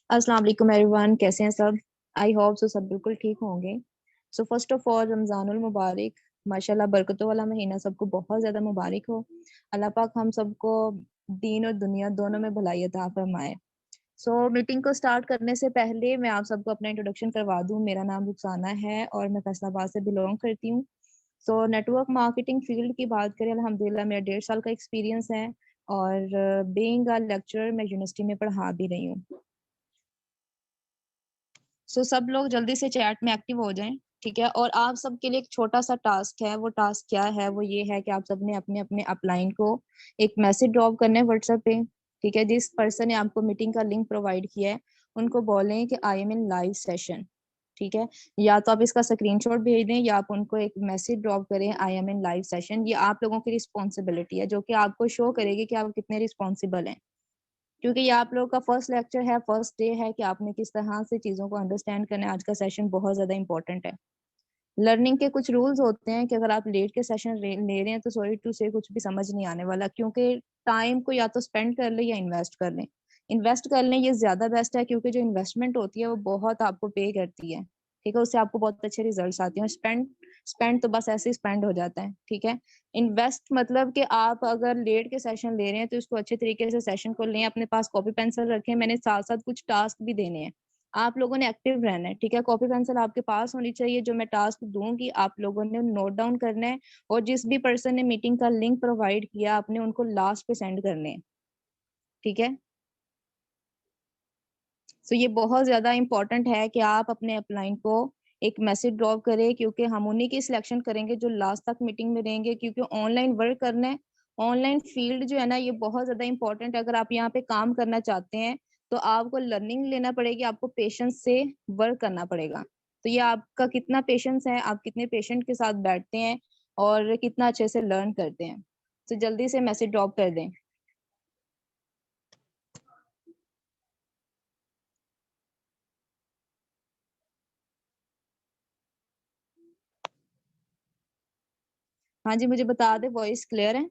अस्सलाम वालेकुम एवरीवन, कैसे हैं सब। आई होप सो सब बिल्कुल ठीक होंगे। सो फर्स्ट ऑफ ऑल रमज़ानुल मुबारक। माशाल्लाह बरकतों वाला महीना सबको बहुत ज़्यादा मुबारक हो। अल्लाह पाक हम सबको दीन और दुनिया दोनों में भलाई अता फरमाए। सो मीटिंग को स्टार्ट करने से पहले मैं आप सबको अपना इंट्रोडक्शन करवा दूं। मेरा नाम रुखसाना है और मैं फैसलाबाद से बिलोंग करती हूँ। सो नेटवर्क मार्केटिंग फील्ड की बात करें, अल्हम्दुलिल्लाह मेरा 1.5 साल का एक्सपीरियंस है और बीइंग अ लेक्चरर मैं यूनिवर्सिटी में पढ़ा भी रही हूँ। सो सब लोग जल्दी से चैट में एक्टिव हो जाएं, ठीक है। और आप सबके लिए एक छोटा सा टास्क है। वो टास्क क्या है? वो ये है कि आप सबने अपने अपने अपलाइन को एक मैसेज ड्रॉप करना है व्हाट्सएप पे, ठीक है। जिस पर्सन ने आपको मीटिंग का लिंक प्रोवाइड किया है उनको बोलें कि I am in live session, ठीक है। या तो आप इसका स्क्रीनशॉट भेज दें या आप उनको एक मैसेज ड्रॉप करें I am in live session. ये आप लोगों की रिस्पॉन्सिबिलिटी है जो कि आपको शो करेगी कि आप कितने रिस्पॉन्सिबल हैं, क्योंकि ये आप लोगों का फर्स्ट लेक्चर है, फर्स्ट डे है कि आपने किस तरह से चीज़ों को अंडरस्टैंड करना है। आज का सेशन बहुत ज़्यादा इंपॉर्टेंट है। लर्निंग के कुछ रूल्स होते हैं कि अगर आप लेट के सेशन ले रहे हैं तो सॉरी टू से कुछ भी समझ नहीं आने वाला, क्योंकि टाइम को या तो स्पेंड कर लें या इन्वेस्ट कर लें। इन्वेस्ट कर लें ये ज्यादा बेस्ट है, क्योंकि जो इन्वेस्टमेंट होती है वो बहुत आपको पे करती है, ठीक है। उससे आपको बहुत अच्छे रिजल्ट्स आते हैं। स्पेंड स्पेंड तो बस ऐसे ही स्पेंड हो जाता है, ठीक है। इन्वेस्ट मतलब कि आप अगर लेट के सेशन ले रहे हैं तो इसको अच्छे तरीके से सेशन को लें, अपने पास कॉपी पेंसिल रखें। मैंने साथ साथ कुछ टास्क भी देने हैं, आप लोगों ने एक्टिव रहना है, ठीक है। कॉपी पेंसिल आपके पास होनी चाहिए। जो मैं टास्क दूंगी आप लोगों ने नोट डाउन करना है और जिस भी पर्सन ने मीटिंग का लिंक प्रोवाइड किया आपने उनको लास्ट पे सेंड करने हैं, ठीक है। सो ये बहुत ज्यादा इंपॉर्टेंट है कि आप अपने अपलाइन को एक मैसेज ड्रॉप करें, क्योंकि हम उन्हीं की सिलेक्शन करेंगे जो लास्ट तक मीटिंग में रहेंगे, क्योंकि ऑनलाइन वर्क करना है। ऑनलाइन फील्ड जो है ना ये बहुत ज्यादा इंपॉर्टेंट है। अगर आप यहाँ पे काम करना चाहते हैं तो आपको लर्निंग लेना पड़ेगी, आपको पेशेंस से वर्क करना पड़ेगा। तो ये आपका कितना पेशेंस है, आप कितने पेशेंट के साथ बैठते हैं और कितना अच्छे से लर्न करते हैं। तो जल्दी से मैसेज ड्रॉप कर दें। हाँ जी, मुझे बता दे वॉइस क्लियर है।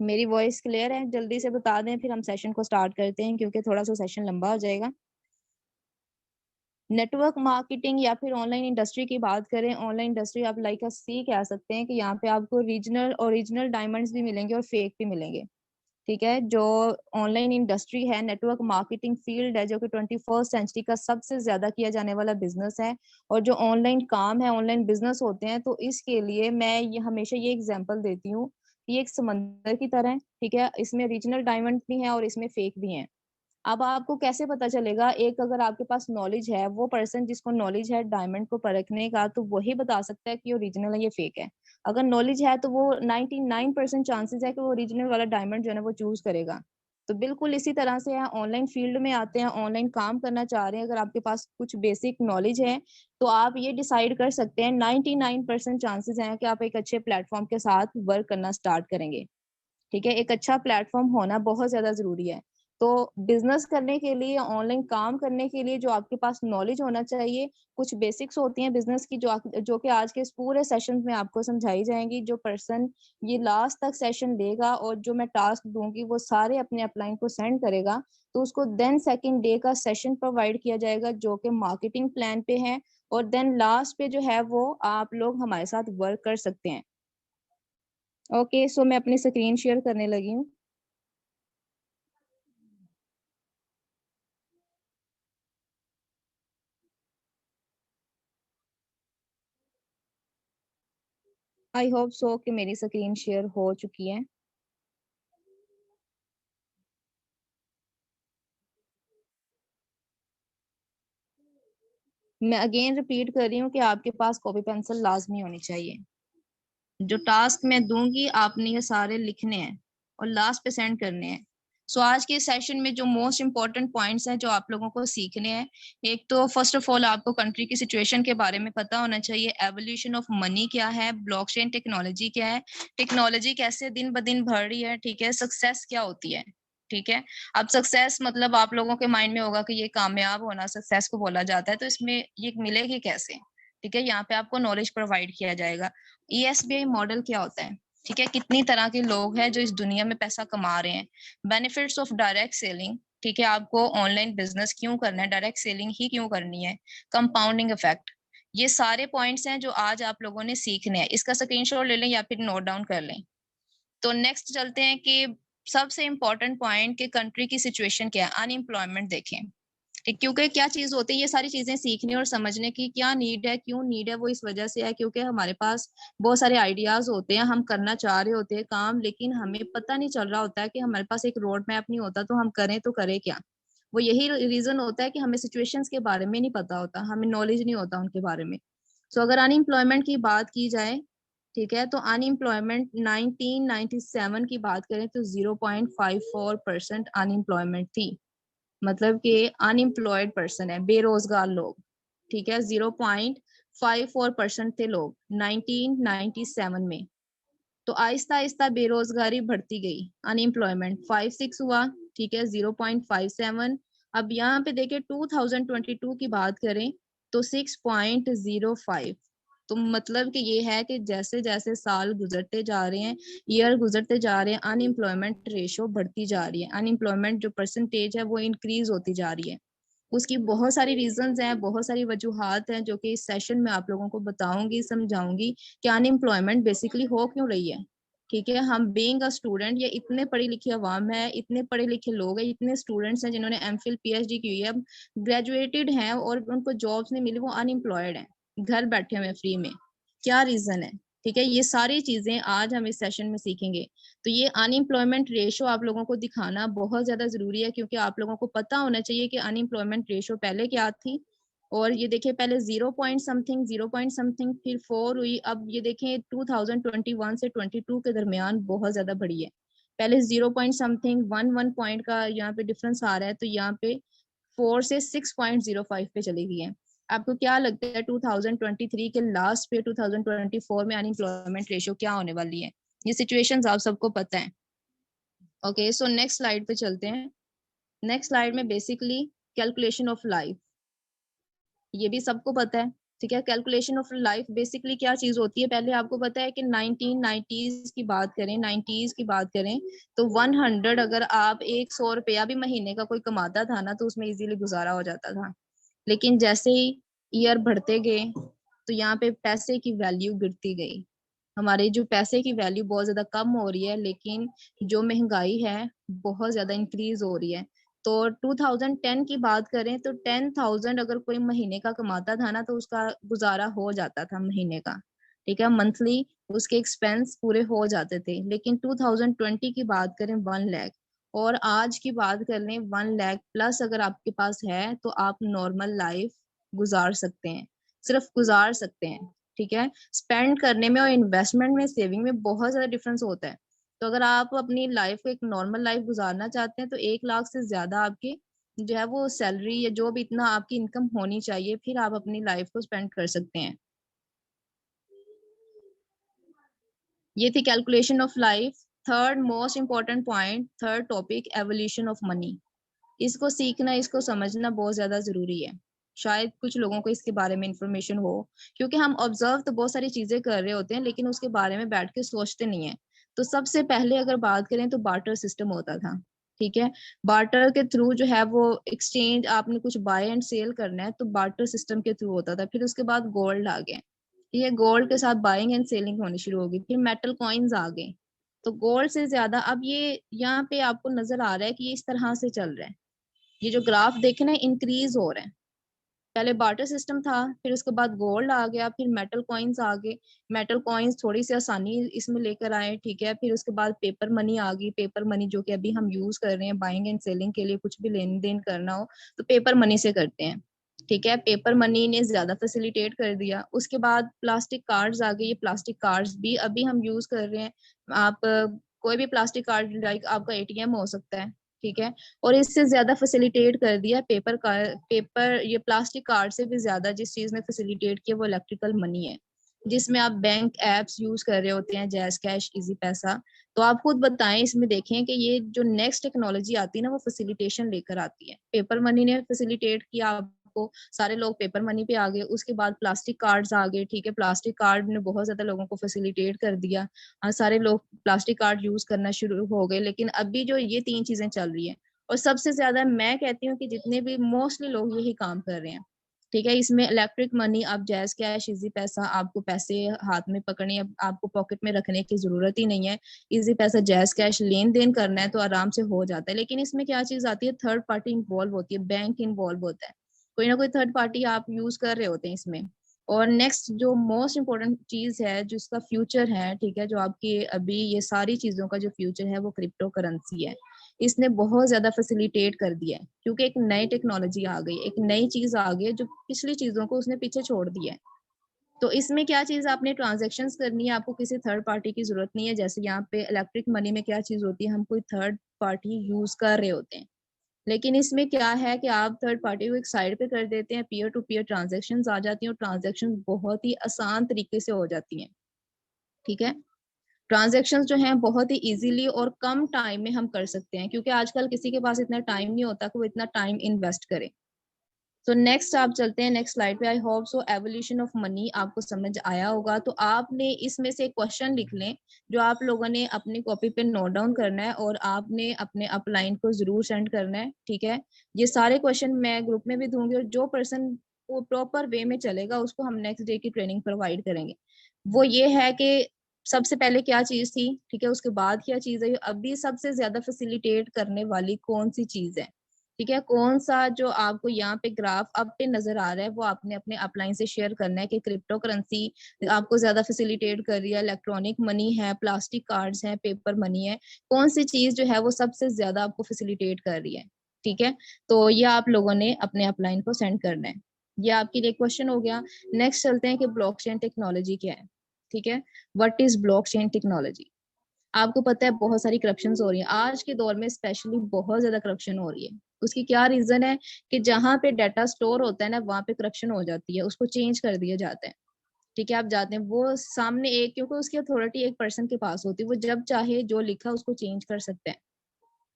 मेरी वॉइस क्लियर है? जल्दी से बता दें फिर हम सेशन को स्टार्ट करते हैं, क्योंकि थोड़ा सा सेशन लंबा हो जाएगा। नेटवर्क मार्केटिंग या फिर ऑनलाइन इंडस्ट्री की बात करें, ऑनलाइन इंडस्ट्री आप लाइक अ सी कह सकते हैं कि यहाँ पे आपको रीजनल ओरिजिनल डायमंड्स भी मिलेंगे और फेक भी मिलेंगे, ठीक है। जो ऑनलाइन इंडस्ट्री है, नेटवर्क मार्केटिंग फील्ड है जो कि 21st सेंचुरी का सबसे ज्यादा किया जाने वाला बिजनेस है। और जो ऑनलाइन काम है, ऑनलाइन बिजनेस होते हैं, तो इसके लिए मैं ये हमेशा ये एग्जांपल देती हूँ कि ये एक समंदर की तरह है, ठीक है। इसमें रीजनल डायमंड भी हैं और इसमें फेक भी हैं। अब आपको कैसे पता चलेगा? एक अगर आपके पास नॉलेज है, वो पर्सन जिसको नॉलेज है डायमंड को परखने का, तो वही बता सकता है कि ये ओरिजिनल है ये फेक है। अगर नॉलेज है तो वो 99% चांसेस है कि वो ओरिजिनल वाला डायमंड जो है ना वो चूज करेगा। तो बिल्कुल इसी तरह से है, ऑनलाइन फील्ड में आते हैं, ऑनलाइन काम करना चाह रहे हैं, अगर आपके पास कुछ बेसिक नॉलेज है तो आप ये डिसाइड कर सकते हैं 99% चांसेस हैं कि आप एक अच्छे प्लेटफॉर्म के साथ वर्क करना स्टार्ट करेंगे, ठीक है। एक अच्छा प्लेटफॉर्म होना बहुत ज्यादा जरूरी है। तो बिजनेस करने के लिए, ऑनलाइन काम करने के लिए जो आपके पास नॉलेज होना चाहिए, कुछ बेसिक्स होती हैं बिजनेस की जो कि आज के इस पूरे सेशन में आपको समझाई जाएंगी। जो पर्सन ये लास्ट तक सेशन लेगा और जो मैं टास्क दूंगी वो सारे अपने अपलाइन को सेंड करेगा, तो उसको देन सेकंड डे का सेशन प्रोवाइड किया जाएगा जो कि मार्केटिंग प्लान पे है। और देन लास्ट पे जो है वो आप लोग हमारे साथ वर्क कर सकते हैं। ओके, सो मैं अपनी स्क्रीन शेयर करने लगी हूँ। आई होप सो कि मेरी स्क्रीन शेयर हो चुकी है। मैं अगेन रिपीट कर रही हूँ कि आपके पास कॉपी पेंसिल लाजमी होनी चाहिए। जो टास्क मैं दूंगी आपने ये सारे लिखने हैं और लास्ट पे सेंड करने हैं। सो आज के सेशन में जो मोस्ट इंपॉर्टेंट पॉइंट्स हैं जो आप लोगों को सीखने हैं, एक तो फर्स्ट ऑफ ऑल आपको कंट्री की सिचुएशन के बारे में पता होना चाहिए। एवोल्यूशन ऑफ मनी क्या है, ब्लॉकचेन टेक्नोलॉजी क्या है, टेक्नोलॉजी कैसे दिन ब दिन बढ़ रही है, ठीक है। सक्सेस क्या होती है, ठीक है। अब सक्सेस मतलब आप लोगों के माइंड में होगा कि ये कामयाब होना सक्सेस को बोला जाता है, तो इसमें ये मिलेगी कैसे, ठीक है। यहाँ पे आपको नॉलेज प्रोवाइड किया जाएगा। ESBI मॉडल क्या होता है? ठीक है, कितनी तरह के लोग हैं जो इस दुनिया में पैसा कमा रहे हैं। बेनिफिट्स ऑफ डायरेक्ट सेलिंग, ठीक है, आपको ऑनलाइन बिजनेस क्यों करना है, डायरेक्ट सेलिंग ही क्यों करनी है। कंपाउंडिंग इफेक्ट, ये सारे पॉइंट्स हैं जो आज आप लोगों ने सीखने हैं। इसका स्क्रीनशॉट ले लें या फिर नोट डाउन कर लें। तो नेक्स्ट चलते हैं कि सबसे इंपॉर्टेंट पॉइंट कि कंट्री की सिचुएशन क्या है, अनएम्प्लॉयमेंट देखें। ठीक, क्योंकि क्या चीज होती है, ये सारी चीजें सीखने और समझने की क्या नीड है, क्यों नीड है, वो इस वजह से है क्योंकि हमारे पास बहुत सारे आइडियाज होते हैं, हम करना चाह रहे होते हैं काम, लेकिन हमें पता नहीं चल रहा होता है कि हमारे पास एक रोड मैप नहीं होता, तो हम करें तो करें क्या। वो यही रीजन होता है कि हमें सिचुएशंस के बारे में नहीं पता होता, हमें नॉलेज नहीं होता उनके बारे में। सो अगर अनएम्प्लॉयमेंट की बात की जाए, ठीक है, तो अनएम्प्लॉयमेंट 1997 की बात करें तो 0.54% अनएम्प्लॉयमेंट थी। मतलब कि अनएम्प्लॉयड पर्सन है, बेरोजगार लोग, ठीक है, 0.54% थे लोग 1997 में। तो आहिस्ता आहिस्ता बेरोजगारी बढ़ती गई, अनएम्प्लॉयमेंट 5-6 हुआ, ठीक है, 0.57। अब यहाँ पे देखें 2022 की बात करें तो 6.05। तो मतलब कि ये है कि जैसे जैसे साल गुजरते जा रहे हैं, ईयर गुजरते जा रहे हैं, अनएम्प्लॉयमेंट रेशो बढ़ती जा रही है, अनएम्प्लॉयमेंट जो परसेंटेज है वो इंक्रीज होती जा रही है। उसकी बहुत सारी रीजंस हैं, बहुत सारी वजूहात हैं जो कि इस सेशन में आप लोगों को बताऊंगी, समझाऊंगी कि अनएम्प्लॉयमेंट बेसिकली हो क्यों रही है। ठीक है, हम बीइंग अ स्टूडेंट, ये इतने पढ़ी लिखी अवाम है, इतने पढ़े लिखे लोग हैं, इतने स्टूडेंट्स हैं जिन्होंने एमफिल पीएचडी की हुई है, ग्रेजुएटेड हैं और उनको जॉब्स नहीं मिली, वो अनएम्प्लॉयड हैं, घर बैठे हुए फ्री में। क्या रीजन है? ठीक है, ये सारी चीजें आज हम इस सेशन में सीखेंगे। तो ये अनएम्प्लॉयमेंट रेशो आप लोगों को दिखाना बहुत ज्यादा जरूरी है, क्योंकि आप लोगों को पता होना चाहिए कि अनएम्प्लॉयमेंट रेशो पहले क्या थी। और ये देखिए पहले 0 पॉइंट समथिंग, 0 पॉइंट समथिंग, फिर 4 हुई, अब ये देखें 2021 से 22 के दरमियान बहुत ज्यादा बढ़ी है। पहले 0 पॉइंट समथिंग 1 पॉइंट का यहाँ पे डिफरेंस आ रहा है, तो यहाँ पे 4 से 6.05 पे चली गई है। आपको क्या लगता है 2023 के लास्ट पे 2024 में अनएम्प्लॉयमेंट रेशियो क्या होने वाली है? ये सिचुएशंस आप सबको पता है। ओके, सो नेक्स्ट स्लाइड पे चलते हैं। नेक्स्ट स्लाइड में बेसिकली कैलकुलेशन ऑफ लाइफ, ये भी सबको पता है। ठीक है, कैलकुलेशन ऑफ लाइफ बेसिकली क्या चीज होती है, पहले आपको पता है कि 1990s की बात करें, 90s की बात करें तो 100 अगर आप 100 रुपया भी महीने का कोई कमाता था ना, तो उसमें इजीली गुजारा हो जाता था। लेकिन जैसे ही ईयर बढ़ते गए तो यहाँ पे पैसे की वैल्यू गिरती गई, हमारे जो पैसे की वैल्यू बहुत ज्यादा कम हो रही है, लेकिन जो महंगाई है बहुत ज्यादा इंक्रीज हो रही है। तो 2010 की बात करें तो 10,000 अगर कोई महीने का कमाता था ना, तो उसका गुजारा हो जाता था महीने का। ठीक है, मंथली उसके एक्सपेंस पूरे हो जाते थे। लेकिन 2020 की बात करें 1 लाख, और आज की बात कर लें 1 लाख प्लस अगर आपके पास है तो आप नॉर्मल लाइफ गुजार सकते हैं, सिर्फ गुजार सकते हैं। ठीक है, स्पेंड करने में और इन्वेस्टमेंट में, सेविंग में बहुत ज्यादा डिफरेंस होता है। तो अगर आप अपनी लाइफ को एक नॉर्मल लाइफ गुजारना चाहते हैं तो 1 लाख से ज्यादा आपकी जो है वो सैलरी या जो भी इतना आपकी इनकम होनी चाहिए, फिर आप अपनी लाइफ को स्पेंड कर सकते हैं। ये थी calculation of life. Third most important point, third topic, evolution of money. इसको सीखना, इसको समझना बहुत ज्यादा जरूरी है। शायद कुछ लोगों को इसके बारे में इंफॉर्मेशन हो, क्योंकि हम ऑब्जर्व तो बहुत सारी चीजें कर रहे होते हैं लेकिन उसके बारे में बैठ के सोचते नहीं है। तो सबसे पहले अगर बात करें तो बार्टर सिस्टम होता था। ठीक है, बार्टर के थ्रू जो है वो एक्सचेंज, आपने कुछ बाय एंड सेल करना है तो बार्टर सिस्टम के थ्रू होता था। फिर उसके बाद गोल्ड आ गया, ये गोल्ड के साथ बाइंग एंड सेलिंग होनी शुरू होगी। फिर मेटल कॉइन्स आ गए। तो गोल्ड से ज्यादा अब ये यहाँ पे आपको नजर आ रहा है कि ये इस तरह से चल रहा है, ये जो ग्राफ देखे ना इंक्रीज हो रहा है। पहले बार्टर सिस्टम था, फिर उसके बाद गोल्ड आ गया, फिर मेटल कॉइन्स आ गए। मेटल कॉइन्स थोड़ी सी आसानी इसमें लेकर आए। ठीक है, फिर उसके बाद पेपर मनी आ गई, पेपर मनी जो कि अभी हम यूज कर रहे हैं बाइंग एंड सेलिंग के लिए, कुछ भी लेन देन करना हो तो पेपर मनी से करते हैं। ठीक है, पेपर मनी ने ज्यादा फैसिलिटेट कर दिया। उसके बाद प्लास्टिक कार्ड्स आ गए, ये प्लास्टिक कार्ड्स भी अभी हम यूज कर रहे हैं। आप कोई भी प्लास्टिक कार्ड, लाइक आपका एटीएम हो सकता है। ठीक है, और इससे ज्यादा फैसिलिटेट कर दिया पेपर का, पेपर ये प्लास्टिक कार्ड से भी ज्यादा जिस चीज ने फैसिलिटेट किया वो इलेक्ट्रिकल मनी है, जिसमें आप बैंक एप्स यूज कर रहे होते हैं, जैज कैश, इजी पैसा। तो आप खुद बताएं, इसमें देखें कि ये जो नेक्स्ट टेक्नोलॉजी आती है ना वो फैसिलिटेशन लेकर आती है। पेपर मनी ने फैसिलिटेट किया को, सारे लोग पेपर मनी पे आ गए। उसके बाद प्लास्टिक कार्ड्स आ गए, ठीक है, प्लास्टिक कार्ड ने बहुत ज्यादा लोगों को फैसिलिटेट कर दिया। सारे लोग प्लास्टिक कार्ड यूज करना शुरू हो गए। लेकिन अभी जो ये 3 चीजें चल रही है, और सबसे ज्यादा मैं कहती हूँ कि जितने भी मोस्टली लोग यही काम कर रहे हैं, ठीक है। इसमें इलेक्ट्रिक मनी, आप जैज कैश, इजी पैसा, आपको पैसे हाथ में पकड़ने, आपको पॉकेट में रखने की जरूरत ही नहीं है। इजी पैसा, जैज कैश लेन देन करना है तो आराम से हो जाता है। लेकिन इसमें क्या चीज आती है, थर्ड पार्टी इंवॉल्व होती है, बैंक इंवॉल्व होता है, कोई ना कोई थर्ड पार्टी आप यूज कर रहे होते हैं इसमें। और नेक्स्ट जो मोस्ट इम्पोर्टेंट चीज है, जिसका फ्यूचर है, ठीक है, जो आपकी अभी ये सारी चीजों का जो फ्यूचर है वो क्रिप्टो करेंसी है। इसने बहुत ज्यादा फैसिलिटेट कर दिया है, क्योंकि एक नई टेक्नोलॉजी आ गई, एक नई चीज आ गई है जो पिछली चीजों को उसने पीछे छोड़ दिया है। तो इसमें क्या चीज, आपने ट्रांजेक्शन्स करनी है, आपको किसी थर्ड पार्टी की जरूरत नहीं है। जैसे यहाँ पे इलेक्ट्रिक मनी में क्या चीज होती है, हम कोई थर्ड पार्टी यूज कर रहे होते हैं। लेकिन इसमें क्या है कि आप थर्ड पार्टी को एक साइड पे कर देते हैं, पीयर टू पीयर ट्रांजेक्शन आ जाती हैं, और ट्रांजेक्शन बहुत ही आसान तरीके से हो जाती हैं, ठीक है। ट्रांजेक्शन जो हैं बहुत ही इजीली और कम टाइम में हम कर सकते हैं, क्योंकि आजकल किसी के पास इतना टाइम नहीं होता कि वो इतना टाइम इन्वेस्ट करे। तो नेक्स्ट आप चलते हैं नेक्स्ट स्लाइड पे। I hope so evolution of money आपको समझ आया होगा। तो आपने इसमें से क्वेश्चन लिख लें जो आप लोगों ने अपनी कॉपी पे नोट डाउन करना है, और आपने अपने अपलाइन को जरूर सेंड करना है, ठीक है। ये सारे क्वेश्चन मैं ग्रुप में भी दूंगी, और जो पर्सन वो प्रॉपर वे में चलेगा उसको हम नेक्स्ट डे की ट्रेनिंग प्रोवाइड करेंगे। वो ये है कि सबसे पहले क्या चीज थी, ठीक है, उसके बाद क्या चीज है, अभी सबसे ज्यादा फैसिलिटेट करने वाली कौन सी चीज है, ठीक है। कौन सा जो आपको यहाँ पे ग्राफ अब पे नजर आ रहा है वो आपने अपने अपलाइन से शेयर करना है कि क्रिप्टो करेंसी आपको ज्यादा फैसिलिटेट कर रही है, इलेक्ट्रॉनिक मनी है, प्लास्टिक कार्ड्स हैं, पेपर मनी है, कौन सी चीज जो है वो सबसे ज्यादा आपको फैसिलिटेट कर रही है, ठीक है। तो ये आप लोगों ने अपने अपलाइन को सेंड करना है। ये आपके लिए क्वेश्चन हो गया। नेक्स्ट चलते हैं कि ब्लॉकचेन टेक्नोलॉजी क्या है, ठीक है। What is blockchain technology. आपको पता है बहुत सारी करप्शन हो रही है आज के दौर में, स्पेशली बहुत ज्यादा करप्शन हो रही है। उसकी क्या रीजन है कि जहाँ पे डाटा स्टोर होता है ना, वहां पे करप्शन हो जाती है, उसको चेंज कर दिया जाता है, ठीक है। आप जाते हैं वो सामने एक, क्योंकि उसकी अथॉरिटी एक पर्सन के पास होती है, वो जब चाहे जो लिखा उसको चेंज कर सकते हैं,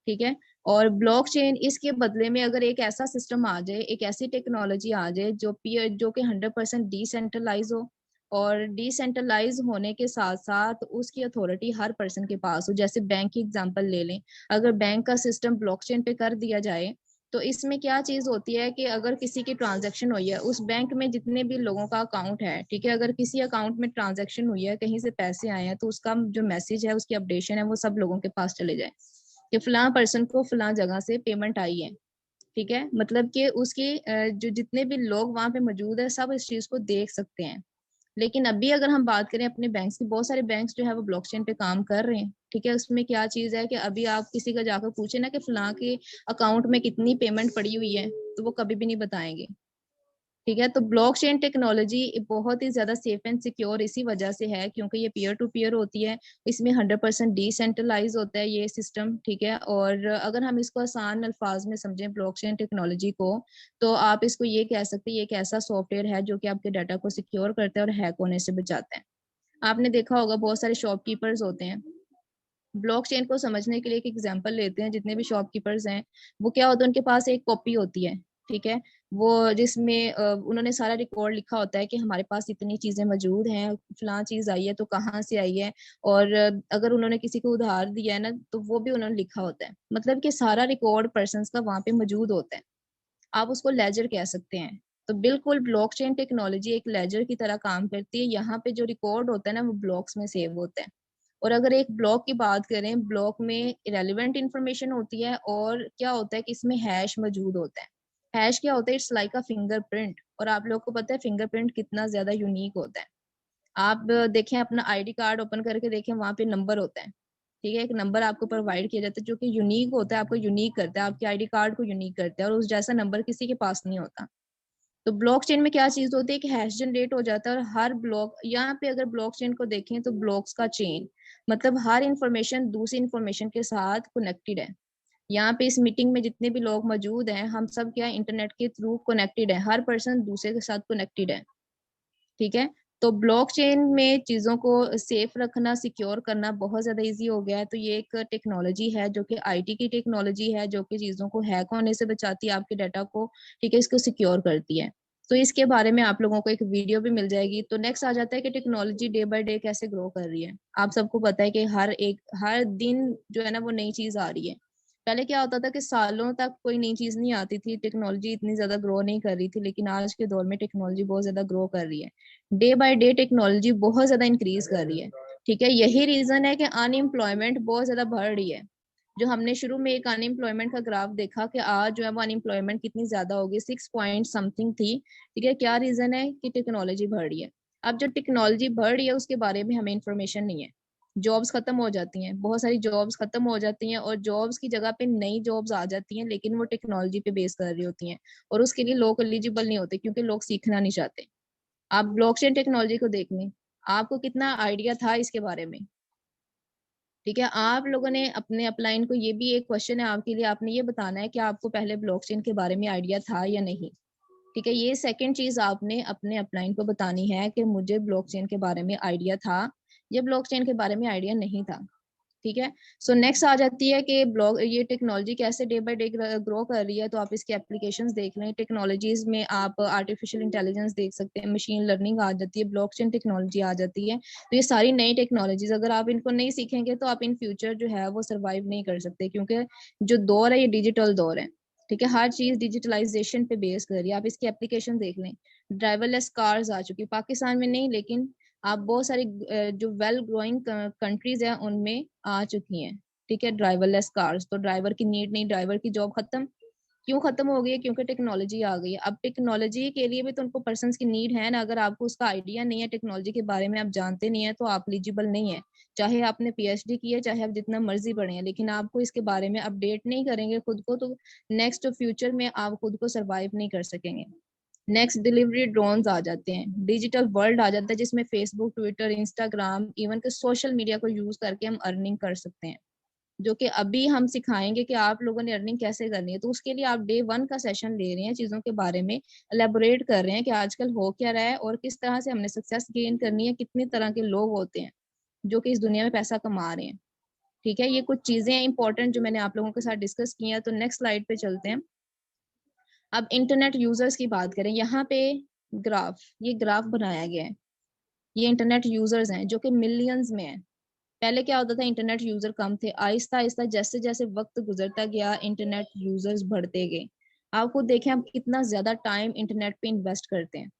ठीक है। और ब्लॉकचेन इसके बदले में अगर एक ऐसा सिस्टम आ जाए, एक ऐसी टेक्नोलॉजी आ जाए जो पीयर जो कि 100% डिसेंट्रलाइज हो, और डिसेंट्रलाइज होने के साथ साथ उसकी अथॉरिटी हर पर्सन के पास हो। जैसे बैंक की एग्जांपल ले लें, अगर बैंक का सिस्टम ब्लॉकचेन पे कर दिया जाए तो इसमें क्या चीज होती है कि अगर किसी की ट्रांजैक्शन हुई है, उस बैंक में जितने भी लोगों का अकाउंट है, ठीक है, अगर किसी अकाउंट में ट्रांजैक्शन हुई है, कहीं से पैसे आए हैं, तो उसका जो मैसेज है, उसकी अपडेशन है, वो सब लोगों के पास चले जाए कि फलां पर्सन को फलां जगह से पेमेंट आई है, ठीक है। मतलब कि उसके जो जितने भी लोग वहां पे मौजूद है सब इस चीज को देख सकते हैं। लेकिन अभी अगर हम बात करें अपने बैंक्स की, बहुत सारे बैंक्स जो है वो ब्लॉकचेन पे काम कर रहे हैं, ठीक है। उसमें क्या चीज है कि अभी आप किसी का जाकर पूछे ना कि फलां के अकाउंट में कितनी पेमेंट पड़ी हुई है, तो वो कभी भी नहीं बताएंगे, ठीक है। तो ब्लॉकचेन टेक्नोलॉजी बहुत ही ज्यादा सेफ एंड सिक्योर इसी वजह से है क्योंकि ये पीयर टू पीयर होती है, इसमें 100% डिसेंट्रलाइज होता है ये सिस्टम, ठीक है। और अगर हम इसको आसान अल्फाज में समझें ब्लॉकचेन टेक्नोलॉजी को, तो आप इसको ये कह सकते हैं ये एक ऐसा सॉफ्टवेयर है जो कि आपके डाटा को सिक्योर करता है और हैक होने से बचाता है। आपने देखा होगा बहुत सारे शॉपकीपर्स होते हैं, ब्लॉकचेन को समझने के लिए एक एग्जांपल लेते हैं। जितने भी शॉपकीपर्स हैं वो क्या होता है, उनके पास एक कॉपी होती है, ठीक है, वो जिसमें उन्होंने सारा रिकॉर्ड लिखा होता है कि हमारे पास इतनी चीजें मौजूद हैं, फलां चीज आई है तो कहाँ से आई है, और अगर उन्होंने किसी को उधार दिया है ना तो वो भी उन्होंने लिखा होता है। मतलब कि सारा रिकॉर्ड पर्सन का वहां पे मौजूद होता है, आप उसको लेजर कह सकते हैं। तो बिल्कुल ब्लॉकचेन टेक्नोलॉजी एक लेजर की तरह काम करती है। यहाँ पे जो रिकॉर्ड होता है ना वो ब्लॉक्स में सेव होता है। और अगर एक ब्लॉक की बात करें, ब्लॉक में रेलिवेंट इंफॉर्मेशन होती है, और क्या होता है कि इसमें हैश मौजूद होता है। हैश क्या होता है, इट्स लाइक अ फिंगरप्रिंट, और आप लोग को पता है फिंगरप्रिंट कितना ज्यादा यूनिक होता है। आप देखें अपना आईडी कार्ड ओपन करके देखें, वहां पे नंबर होता है, ठीक है, एक नंबर आपको प्रोवाइड किया जाता है जो कि यूनिक होता है, आपको यूनिक करता है, आपके आईडी कार्ड को यूनिक करता है, और उस जैसा नंबर किसी के पास नहीं होता। तो ब्लॉकचेन में क्या चीज होती है कि हैश जनरेट हो जाता है, और हर ब्लॉक, यहाँ पे अगर ब्लॉकचेन को देखें तो ब्लॉक्स का चेन, मतलब हर इंफॉर्मेशन दूसरी इंफॉर्मेशन के साथ कनेक्टेड है। यहाँ पे इस मीटिंग में जितने भी लोग मौजूद हैं, हम सब क्या इंटरनेट के थ्रू कनेक्टेड है, हर पर्सन दूसरे के साथ कनेक्टेड है, ठीक है। तो ब्लॉकचेन में चीज़ों को सेफ रखना, सिक्योर करना बहुत ज़्यादा इजी हो गया है। तो ये एक टेक्नोलॉजी है जो कि आईटी की टेक्नोलॉजी है, जो कि चीज़ों को हैक होने से बचाती है, आपके डाटा को, ठीक है, इसको सिक्योर करती है। तो इसके बारे में आप लोगों को एक वीडियो भी मिल जाएगी। तो नेक्स्ट आ जाता है कि टेक्नोलॉजी डे बाय डे कैसे ग्रो कर रही है। आप सबको पता है कि हर दिन जो है ना वो नई चीज़ आ रही है। पहले क्या होता था कि सालों तक कोई नई चीज नहीं आती थी, टेक्नोलॉजी इतनी ज्यादा ग्रो नहीं कर रही थी, लेकिन आज के दौर में टेक्नोलॉजी बहुत ज्यादा ग्रो कर रही है। डे बाय डे टेक्नोलॉजी बहुत ज्यादा इंक्रीज कर रही है। ठीक है, यही रीजन है कि अनएम्प्लॉयमेंट बहुत ज्यादा बढ़ रही है। जो हमने शुरू में एक अनएम्प्लॉयमेंट का ग्राफ देखा कि आज जो है वो अनएम्प्लॉयमेंट कितनी ज्यादा होगी, 6 पॉइंट समथिंग थी। ठीक है, क्या रीजन है कि टेक्नोलॉजी बढ़ रही है। अब जो टेक्नोलॉजी बढ़ रही है उसके बारे में हमें इंफॉर्मेशन नहीं है। जॉब्स खत्म हो जाती हैं, बहुत सारी जॉब्स खत्म हो जाती हैं और जॉब्स की जगह पे नई जॉब्स आ जाती हैं, लेकिन वो टेक्नोलॉजी पे बेस कर रही होती हैं और उसके लिए लोग एलिजिबल नहीं होते क्योंकि लोग सीखना नहीं चाहते। आप ब्लॉकचेन टेक्नोलॉजी को देख लें, आपको कितना आइडिया था इसके बारे में। ठीक है, आप लोगों ने अपने अपलाइन को, ये भी एक क्वेश्चन है आपके लिए, आपने ये बताना है कि आपको पहले ब्लॉकचेन के बारे में आइडिया था या नहीं। ठीक है, ये सेकंड चीज आपने अपने अपलाइन को बतानी है कि मुझे ब्लॉकचेन के बारे में आइडिया था या ब्लॉकचेन के बारे में आइडिया नहीं था। ठीक है, सो नेक्स्ट आ जाती है कि ये टेक्नोलॉजी कैसे डे बाय डे ग्रो कर रही है। तो आप इसके एप्लीकेशंस देख लें, टेक्नोलॉजीज में आप आर्टिफिशियल इंटेलिजेंस देख सकते हैं, मशीन लर्निंग आ जाती है, ब्लॉकचेन टेक्नोलॉजी आ जाती है। तो ये सारी नई टेक्नोलॉजीज अगर आप इनको नहीं सीखेंगे तो आप इन फ्यूचर जो है वो सर्वाइव नहीं कर सकते, क्योंकि जो दौर है ये डिजिटल दौर है। ठीक है, हर चीज डिजिटलाइजेशन पे बेस कर रही है। आप इसकी एप्लीकेशन देख लें, ड्राइवरलेस कार्स आ चुकी है, पाकिस्तान में नहीं लेकिन आप बहुत सारी जो वेल ग्रोइंग कंट्रीज हैं उनमें आ चुकी हैं। ठीक है, ड्राइवरलेस कार्स, तो ड्राइवर की नीड नहीं, ड्राइवर की जॉब खत्म। क्यों खत्म हो गई है? क्योंकि टेक्नोलॉजी आ गई है। अब टेक्नोलॉजी के लिए भी तो उनको पर्सन्स की नीड है ना। अगर आपको उसका आइडिया नहीं है, टेक्नोलॉजी के बारे में आप जानते नहीं है, तो आप एलिजिबल नहीं है। चाहे आपने पीएचडी की है, चाहे आप जितना मर्जी पढ़े हैं, लेकिन आपको इसके बारे में अपडेट नहीं करेंगे खुद को, तो नेक्स्ट फ्यूचर में आप खुद को सर्वाइव नहीं कर सकेंगे। नेक्स्ट डिलीवरी ड्रोन्स आ जाते हैं, डिजिटल वर्ल्ड आ जाता है जिसमें फेसबुक, ट्विटर, इंस्टाग्राम, इवन के सोशल मीडिया को यूज करके हम अर्निंग कर सकते हैं, जो कि अभी हम सिखाएंगे कि आप लोगों ने अर्निंग कैसे करनी है। तो उसके लिए आप डे 1 का सेशन ले रहे हैं, चीजों के बारे में एलेबोरेट कर रहे हैं कि आजकल हो क्या रहा है और किस तरह से हमने सक्सेस गेन करनी है, कितनी तरह के लोग होते हैं जो कि इस दुनिया में पैसा कमा रहे हैं। ठीक है, ये कुछ चीजें हैं इंपॉर्टेंट जो मैंने आप लोगों के साथ डिस्कस की हैं। तो नेक्स्ट स्लाइड पे चलते हैं। अब इंटरनेट यूजर्स की बात करें, यहाँ पे ये ग्राफ बनाया गया है। ये इंटरनेट यूजर्स हैं जो कि मिलियंस में है। पहले क्या होता था, इंटरनेट यूजर कम थे, आहिस्ता आहिस्ता जैसे जैसे वक्त गुजरता गया इंटरनेट यूजर्स बढ़ते गए। आप खुद देखें हम कितना ज्यादा टाइम इंटरनेट पे इन्वेस्ट करते हैं।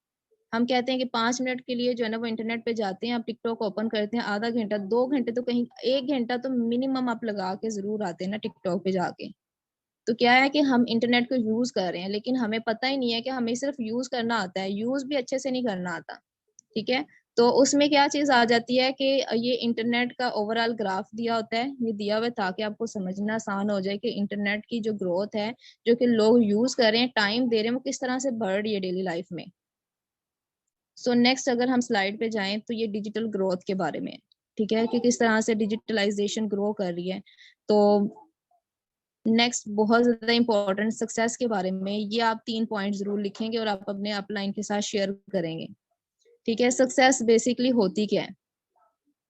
हम कहते हैं कि 5 मिनट के लिए जो है ना वो इंटरनेट पे जाते हैं, आप टिकटॉक ओपन करते हैं, आधा घंटा 2 घंटे तो कहीं 1 घंटा तो मिनिमम आप लगा के जरूर आते हैं ना टिकटॉक पे जाके। तो क्या है कि हम इंटरनेट को यूज कर रहे हैं, लेकिन हमें पता ही नहीं है कि हमें सिर्फ यूज करना आता है, यूज भी अच्छे से नहीं करना आता। ठीक है, तो उसमें क्या चीज आ जाती है कि ये इंटरनेट का ओवरऑल ग्राफ दिया होता है, ये दिया हुआ है ताकि आपको समझना आसान हो जाए कि इंटरनेट की जो ग्रोथ है, जो कि लोग यूज कर रहे हैं, टाइम दे रहे हैं, वो किस तरह से बढ़ रही है डेली लाइफ में। सो नेक्स्ट अगर हम स्लाइड पे जाएं तो ये डिजिटल ग्रोथ के बारे में है। ठीक है, कि किस तरह से डिजिटलाइजेशन ग्रो कर रही है। तो नेक्स्ट बहुत ज्यादा इंपॉर्टेंट सक्सेस के बारे में, ये आप 3 पॉइंट जरूर लिखेंगे और आप अपने अपलाइन के साथ शेयर करेंगे। ठीक है, सक्सेस बेसिकली होती क्या है?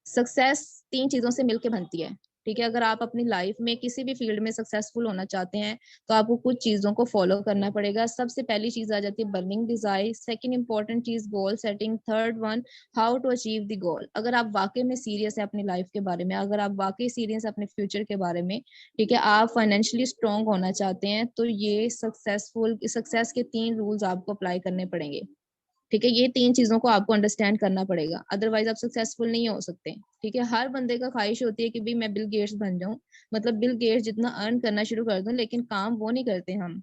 सक्सेस 3 चीजों से मिलकर बनती है। ठीक है, अगर आप अपनी लाइफ में किसी भी फील्ड में सक्सेसफुल होना चाहते हैं तो आपको कुछ चीजों को फॉलो करना पड़ेगा। सबसे पहली चीज आ जाती है बर्निंग डिजायर, सेकंड इंपॉर्टेंट चीज goal setting, third one how to achieve the goal. अगर आप वाकई में सीरियस है अपनी लाइफ के बारे में, अगर आप वाकई सीरियस है अपने फ्यूचर के बारे में, ठीक है, आप फाइनेंशियली स्ट्रांग होना चाहते हैं, तो ये सक्सेस के 3 रूल्स आपको अप्लाई करने पड़ेंगे। ठीक है, ये 3 चीजों को आपको अंडरस्टैंड करना पड़ेगा, अदरवाइज आप सक्सेसफुल नहीं हो सकते। ठीक है, हर बंदे का ख्वाहिश होती है कि भाई मैं बिल गेट्स बन जाऊं, मतलब बिल गेट्स जितना अर्न करना शुरू कर दूं, लेकिन काम वो नहीं करते हम।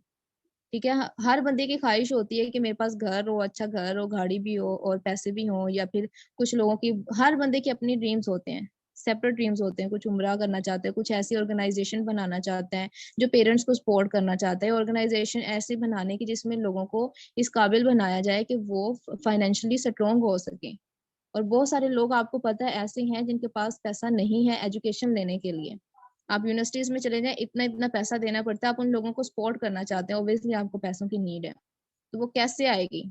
ठीक है, हर बंदे की ख्वाहिश होती है कि मेरे पास घर हो, अच्छा घर हो, गाड़ी भी हो और पैसे भी हो, या फिर कुछ लोगों की, हर बंदे की अपनी ड्रीम्स होते हैं, सेपरेट ड्रीम्स होते हैं। कुछ उम्रा करना चाहते हैं, कुछ ऐसी ऑर्गेनाइजेशन बनाना चाहते हैं जो पेरेंट्स को सपोर्ट करना चाहते हैं, ऑर्गेनाइजेशन ऐसी बनाने की जिसमें लोगों को इस काबिल बनाया जाए कि वो फाइनेंशियली स्ट्रोंग हो सके। और बहुत सारे लोग आपको पता है ऐसे हैं जिनके पास पैसा नहीं है एजुकेशन लेने के लिए। आप यूनिवर्सिटीज में चले जाएं, इतना इतना पैसा देना पड़ता है, आप उन लोगों को सपोर्ट करना चाहते हैं, ऑब्वियसली आपको पैसों की नीड है, तो वो कैसे आएगी?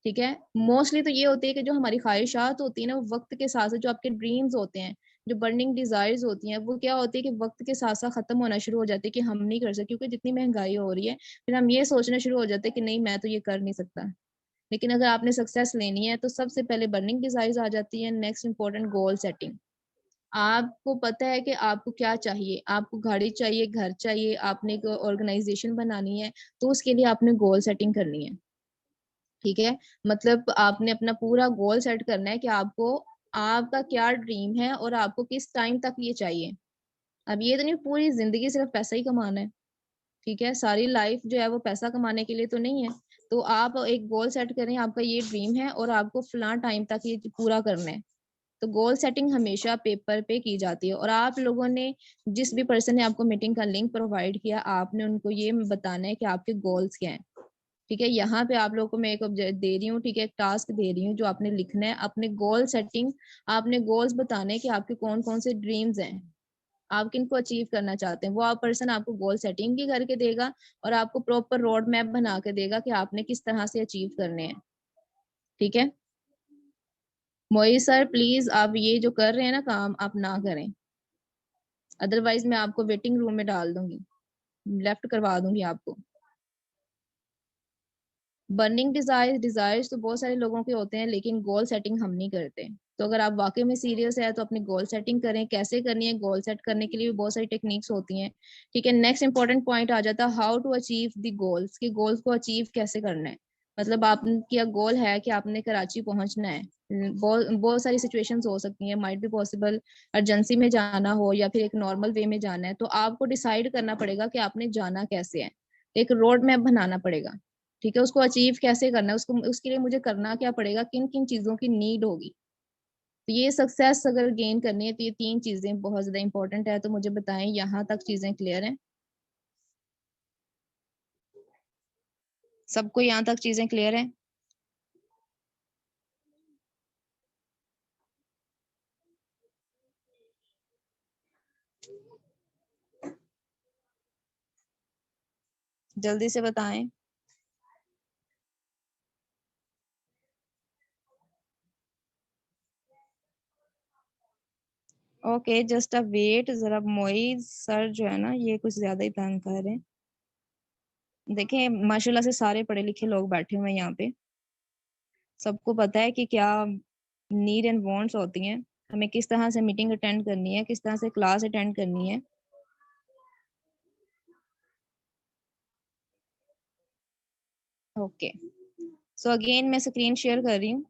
ठीक है। मोस्टली तो ये होती है कि जो हमारी ख्वाहिशात होती है ना, वो वक्त के साथ साथ जो आपके ड्रीम्स होते हैं, जो बर्निंग डिजायर्स होती हैं, वो क्या होती है कि वक्त के साथ साथ खत्म होना शुरू हो जाती है कि हम नहीं कर सकते, क्योंकि जितनी महंगाई हो रही है फिर हम ये सोचना शुरू हो जाते हैं कि नहीं मैं तो ये कर नहीं सकता। लेकिन अगर आपने सक्सेस लेनी है तो सबसे पहले बर्निंग डिजायर्स आ जाती है। Next important goal setting. आपको पता है कि आपको क्या चाहिए, आपको गाड़ी चाहिए, घर चाहिए, आपने एक ऑर्गेनाइजेशन बनानी है, तो उसके लिए आपने गोल सेटिंग करनी है। ठीक है। मतलब आपने अपना पूरा गोल सेट करना है कि आपको आपका क्या ड्रीम है और आपको किस टाइम तक ये चाहिए। अब ये तो नहीं पूरी जिंदगी सिर्फ पैसा ही कमाना है। ठीक है, सारी लाइफ जो है वो पैसा कमाने के लिए तो नहीं है। तो आप एक गोल सेट करें, आपका ये ड्रीम है और आपको फलां टाइम तक ये पूरा करना है। तो गोल सेटिंग हमेशा पेपर पे की जाती है। और आप लोगों ने, जिस भी पर्सन ने आपको मीटिंग का लिंक प्रोवाइड किया, आपने उनको ये बताना है कि आपके गोल्स क्या हैं। ठीक है, यहाँ पे आप लोगों को मैं एक दे रही हूँ, ठीक है, एक टास्क दे रही हूँ जो आपने लिखना है अपने गोल सेटिंग। आपने गोल्स बताने कि आपके कौन कौन से ड्रीम्स हैं, आप किनको अचीव करना चाहते हैं। वो आप पर्सन आपको गोल सेटिंग भी करके देगा और आपको प्रॉपर रोड मैप बना के देगा कि आपने किस तरह से अचीव करने हैं। ठीक है। मोई सर प्लीज आप ये जो कर रहे हैं ना काम, आप ना करें, अदरवाइज मैं आपको वेटिंग रूम में डाल दूंगी, लेफ्ट करवा दूंगी आपको। बर्निंग डिजायर्स तो बहुत सारे लोगों के होते हैं, लेकिन गोल सेटिंग हम नहीं करते। तो अगर आप वाकई में सीरियस है तो अपनी गोल सेटिंग करें। कैसे करनी है, गोल सेट करने के लिए भी बहुत सारी टेक्निक्स होती हैं। ठीक है। नेक्स्ट इंपॉर्टेंट पॉइंट आ जाता है how to achieve the goals, कि गोल्स को अचीव कैसे करना है। मतलब आपका गोल है कि आपने कराची पहुंचना है, बहुत बहुत सारी सिचुएशंस हो सकती हैं, माइट बी पॉसिबल अर्जेंसी में जाना हो या फिर एक नॉर्मल वे में जाना है। तो आपको डिसाइड करना पड़ेगा कि आपने जाना कैसे है, एक रोड मैप बनाना पड़ेगा। ठीक है, उसको अचीव कैसे करना है, उसको उसके लिए मुझे करना क्या पड़ेगा, किन किन चीजों की नीड होगी। तो ये सक्सेस अगर गेन करनी है तो ये 3 चीजें बहुत ज्यादा इंपॉर्टेंट है। तो मुझे बताएं, यहाँ तक चीजें क्लियर हैं? सबको यहाँ तक चीजें क्लियर हैं? जल्दी से बताएं। ओके, जस्ट अ वेट जरा, मोइज सर जो है ना ये कुछ ज्यादा ही तंग कर रहे हैं। देखें, माशाल्लाह से सारे पढ़े लिखे लोग बैठे हुए हैं यहाँ पे, सबको पता है कि क्या नीड एंड वांट्स होती हैं, हमें किस तरह से मीटिंग अटेंड करनी है, किस तरह से क्लास अटेंड करनी है। ओके, सो अगेन मैं स्क्रीन शेयर कर रही हूँ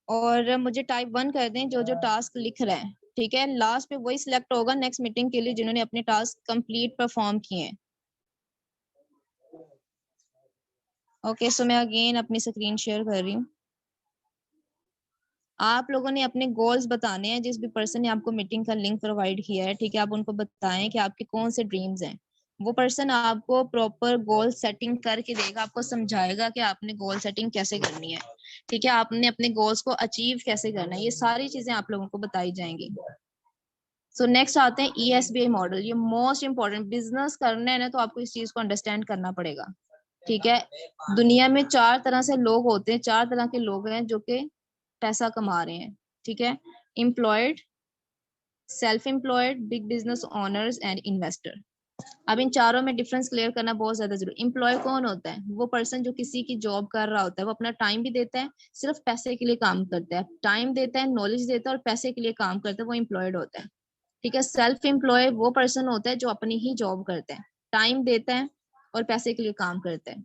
और मुझे टाइप 1 कर दें जो जो टास्क लिख रहे हैं। ठीक है, लास्ट पे वही सिलेक्ट होगा नेक्स्ट मीटिंग के लिए जिन्होंने अपने टास्क कंप्लीट परफॉर्म किए हैं। ओके, सो मैं अगेन अपनी स्क्रीन शेयर कर रही हूँ। आप लोगों ने अपने गोल्स बताने हैं, जिस भी पर्सन ने आपको मीटिंग का लिंक प्रोवाइड किया है। ठीक है, आप उनको बताएं कि आपके कौन से ड्रीम्स हैं। वो पर्सन आपको प्रॉपर गोल सेटिंग करके देगा, आपको समझाएगा कि आपने गोल सेटिंग कैसे करनी है। ठीक है, आपने अपने गोल्स को अचीव कैसे करना है, ये सारी चीजें आप लोगों को बताई जाएंगी। सो नेक्स्ट आते हैं ESBI मॉडल। ये मोस्ट इंपॉर्टेंट, बिजनेस करना है ना तो आपको इस चीज को अंडरस्टैंड करना पड़ेगा। ठीक है, दुनिया में 4 तरह से लोग होते हैं, 4 तरह के लोग हैं जो कि पैसा कमा रहे हैं। ठीक है, employed, self employed, big business owners and investor. अब इन चारों में डिफरेंस क्लियर करना बहुत ज्यादा जरूरी। एम्प्लॉय कौन होता है? वो पर्सन जो किसी की जॉब कर रहा होता है, वो अपना टाइम भी देता है, सिर्फ पैसे के लिए काम करता है, टाइम देता है, नॉलेज देता है और पैसे के लिए काम करता है, वो एम्प्लॉयड होता है। ठीक है, सेल्फ एम्प्लॉय वो पर्सन होता है जो अपनी ही जॉब करता है, टाइम देता है और पैसे के लिए काम करता है।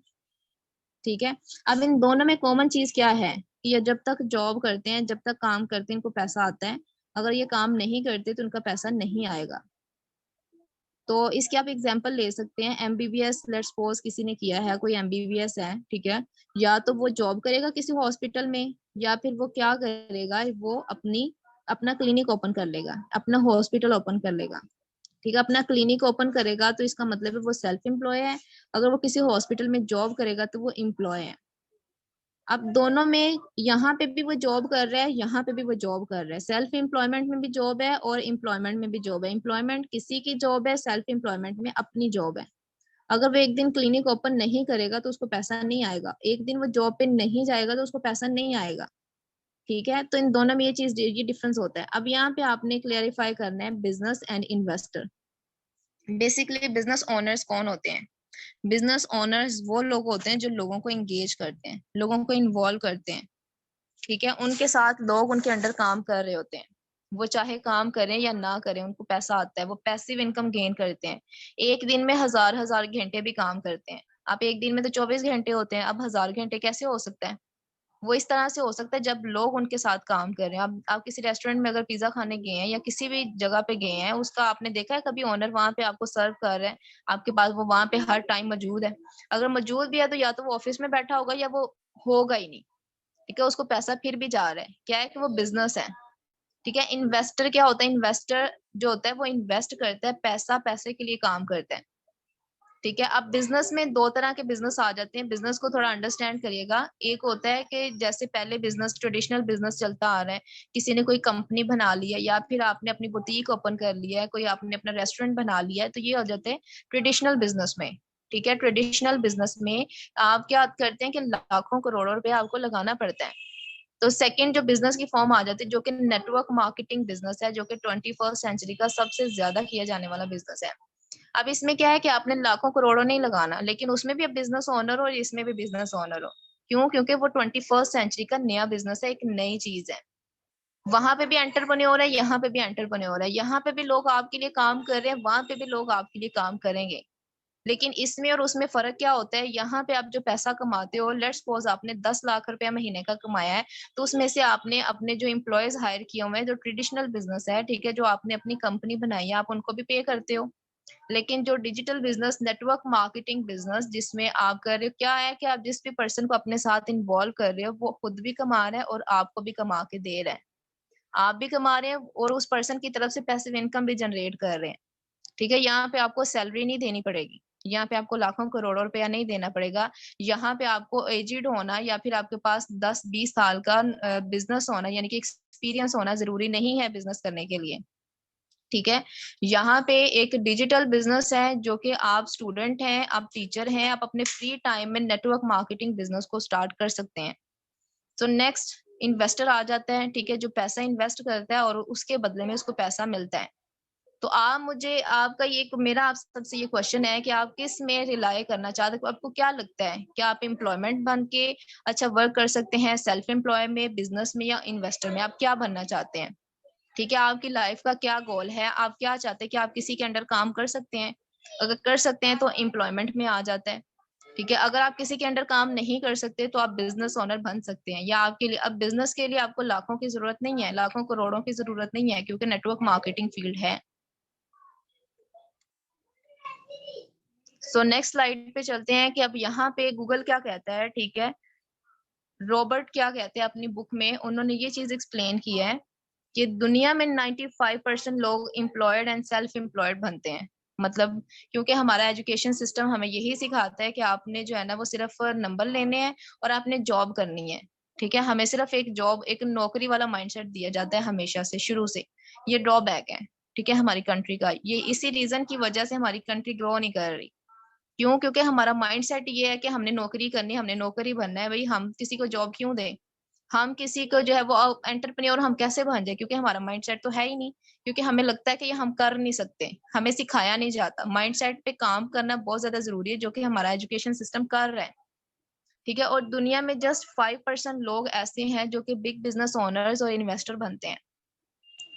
ठीक है, अब इन दोनों में कॉमन चीज क्या है कि ये जब तक जॉब करते हैं, जब तक काम करते हैं, इनको पैसा आता है। अगर ये काम नहीं करते तो उनका पैसा नहीं आएगा। तो इसके आप एग्जांपल ले सकते हैं। MBBS, लेट्स सपोज किसी ने किया है, कोई MBBS है, ठीक है, या तो वो जॉब करेगा किसी हॉस्पिटल में, या फिर वो क्या करेगा, वो अपना क्लिनिक ओपन कर लेगा, अपना हॉस्पिटल ओपन कर लेगा। ठीक है, अपना क्लिनिक ओपन करेगा तो इसका मतलब है वो सेल्फ एम्प्लॉय है। अगर वो किसी हॉस्पिटल में जॉब करेगा तो वो एम्प्लॉय है। अब दोनों में, यहाँ पे भी वो जॉब कर रहा है, यहाँ पे भी वो जॉब कर रहा है। सेल्फ एम्प्लॉयमेंट में भी जॉब है और एम्प्लॉयमेंट में भी जॉब है। एम्प्लॉयमेंट किसी की जॉब है, सेल्फ एम्प्लॉयमेंट में अपनी जॉब है। अगर वो एक दिन क्लिनिक ओपन नहीं करेगा तो उसको पैसा नहीं आएगा, एक दिन वो जॉब पे नहीं जाएगा तो उसको पैसा नहीं आएगा। ठीक है, तो इन दोनों में ये डिफरेंस होता है। अब यहाँ पे आपने क्लियरिफाई करना है business and investor. Basically business owners कौन होते हैं? बिजनेस ओनर्स वो लोग होते हैं जो लोगों को एंगेज करते हैं, लोगों को इन्वॉल्व करते हैं। ठीक है, उनके साथ लोग उनके अंडर काम कर रहे होते हैं, वो चाहे काम करें या ना करें उनको पैसा आता है, वो पैसिव इनकम गेन करते हैं। एक दिन में हजार हजार घंटे भी काम करते हैं। आप एक दिन में तो 24 घंटे होते हैं, अब 1000 घंटे कैसे हो सकता है? वो इस तरह से हो सकता है जब लोग उनके साथ काम कर रहे हैं। आप किसी रेस्टोरेंट में अगर पिज्जा खाने गए हैं या किसी भी जगह पे गए हैं, उसका आपने देखा है कभी ओनर वहां पे आपको सर्व कर रहा है, आपके पास वो वहां पे हर टाइम मौजूद है? अगर मौजूद भी है तो या तो वो ऑफिस में बैठा होगा या वो होगा ही नहीं। ठीक है, उसको पैसा फिर भी जा रहा है, क्या है कि वो बिजनेस है। ठीक है, इन्वेस्टर क्या होता है? इन्वेस्टर जो होता है वो इन्वेस्ट करता है, पैसा पैसे के लिए काम करता है। ठीक है, अब बिजनेस में दो तरह के बिजनेस आ जाते हैं, बिजनेस को थोड़ा अंडरस्टैंड करिएगा। एक होता है कि जैसे पहले बिजनेस ट्रेडिशनल बिजनेस चलता आ रहा है, किसी ने कोई कंपनी बना लिया या फिर आपने अपनी बुटीक ओपन कर लिया है, कोई आपने अपना रेस्टोरेंट बना लिया है, तो ये हो जाते हैं ट्रेडिशनल बिजनेस में। ठीक है, ट्रेडिशनल बिजनेस में आप क्या करते हैं कि लाखों करोड़ों रुपए आपको लगाना पड़ता है। तो सेकंड जो बिजनेस की फॉर्म आ जाती है जो कि नेटवर्क मार्केटिंग बिजनेस है, जो कि 21st सेंचुरी का सबसे ज्यादा किया जाने वाला बिजनेस है। अब इसमें क्या है कि आपने लाखों करोड़ों नहीं लगाना, लेकिन उसमें भी अब बिजनेस ओनर हो और इसमें भी बिजनेस ओनर हो। क्यों? क्योंकि वो 21st सेंचुरी का नया बिजनेस है, एक नई चीज है। वहां पे भी एंटरप्रेन्योर है, यहाँ पे भी एंटरप्रेन्योर है, यहाँ पे भी लोग आपके लिए काम कर रहे हैं, वहां पे भी लोग आपके लिए काम करेंगे। लेकिन इसमें और उसमें फर्क क्या होता है? यहाँ पे आप जो पैसा कमाते हो, लेट्स सपोज आपने 10 लाख रुपया महीने का कमाया है, तो उसमें से आपने अपने जो एम्प्लॉयज हायर किए हुए हैं, जो ट्रेडिशनल बिजनेस है, ठीक है, जो आपने अपनी कंपनी बनाई है, आप उनको भी पे करते हो। लेकिन जो digital business, network marketing business जिसमें आप कर रहे हो, क्या है कि आप जिस भी पर्सन को अपने साथ इन्वॉल्व कर रहे हो वो खुद भी कमा रहा है और आपको भी कमा के दे रहा है। आप भी कमा रहे हैं और उस पर्सन की तरफ से पैसिव इनकम भी जनरेट कर रहे हैं। ठीक है, यहाँ पे आपको सैलरी नहीं देनी पड़ेगी, यहाँ पे आपको लाखों करोड़ों रुपया नहीं देना पड़ेगा। यहाँ पे आपको एजिड होना या फिर आपके पास 10-20 साल का बिजनेस होना, यानी कि एक्सपीरियंस होना जरूरी नहीं है बिजनेस करने के लिए। ठीक है, यहाँ पे एक डिजिटल बिजनेस है जो कि आप स्टूडेंट हैं, आप टीचर हैं, आप अपने फ्री टाइम में नेटवर्क मार्केटिंग बिजनेस को स्टार्ट कर सकते हैं। तो नेक्स्ट इन्वेस्टर आ जाता है, ठीक है, जो पैसा इन्वेस्ट करता है और उसके बदले में उसको पैसा मिलता है। तो आप मुझे आपका ये मेरा आप सबसे ये क्वेश्चन है कि आप किस में रिलाय करना चाहते हैं? आपको क्या लगता है, क्या आप एम्प्लॉयमेंट बन के अच्छा वर्क कर सकते हैं, सेल्फ एम्प्लॉय में, बिजनेस में, या इन्वेस्टर में? आप क्या बनना चाहते हैं? ठीक है, आपकी लाइफ का क्या गोल है? आप क्या चाहते हैं कि आप किसी के अंडर काम कर सकते हैं? अगर कर सकते हैं तो एम्प्लॉयमेंट में आ जाता है। ठीक है, अगर आप किसी के अंडर काम नहीं कर सकते तो आप बिजनेस ओनर बन सकते हैं, या आपके लिए अब बिजनेस के लिए आपको लाखों की जरूरत नहीं है, लाखों करोड़ों की जरूरत नहीं है, क्योंकि नेटवर्क मार्केटिंग फील्ड है। सो नेक्स्ट स्लाइड पे चलते हैं कि अब यहाँ पे गूगल क्या कहता है। ठीक है, रॉबर्ट क्या कहते हैं अपनी बुक में, उन्होंने ये चीज एक्सप्लेन की है कि दुनिया में 95% लोग एम्प्लॉयड एंड सेल्फ एम्प्लॉयड बनते हैं। मतलब क्योंकि हमारा एजुकेशन सिस्टम हमें यही सिखाता है कि आपने जो है ना वो सिर्फ नंबर लेने हैं और आपने जॉब करनी है। ठीक है, हमें सिर्फ एक जॉब, एक नौकरी वाला माइंडसेट दिया जाता है हमेशा से, शुरू से। ये ड्रॉबैक है, ठीक है, हमारी कंट्री का। ये इसी रीजन की वजह से हमारी कंट्री ग्रो नहीं कर रही। क्यों? क्योंकि हमारा माइंड सेट ये है कि हमने नौकरी करनी है, हमने नौकरी बनना है। भाई हम किसी को जॉब क्यों दें? हम किसी को जो है वो एंटरप्रेन्योर हम कैसे बन जाए? क्योंकि हमारा माइंड सेट तो है ही नहीं, क्योंकि हमें लगता है कि ये हम कर नहीं सकते, हमें सिखाया नहीं जाता। माइंड सेट पे काम करना बहुत ज्यादा जरूरी है, जो कि हमारा एजुकेशन सिस्टम कर रहा है। ठीक है, और दुनिया में जस्ट 5% लोग ऐसे हैं जो कि बिग बिजनेस ओनर्स और इन्वेस्टर बनते हैं।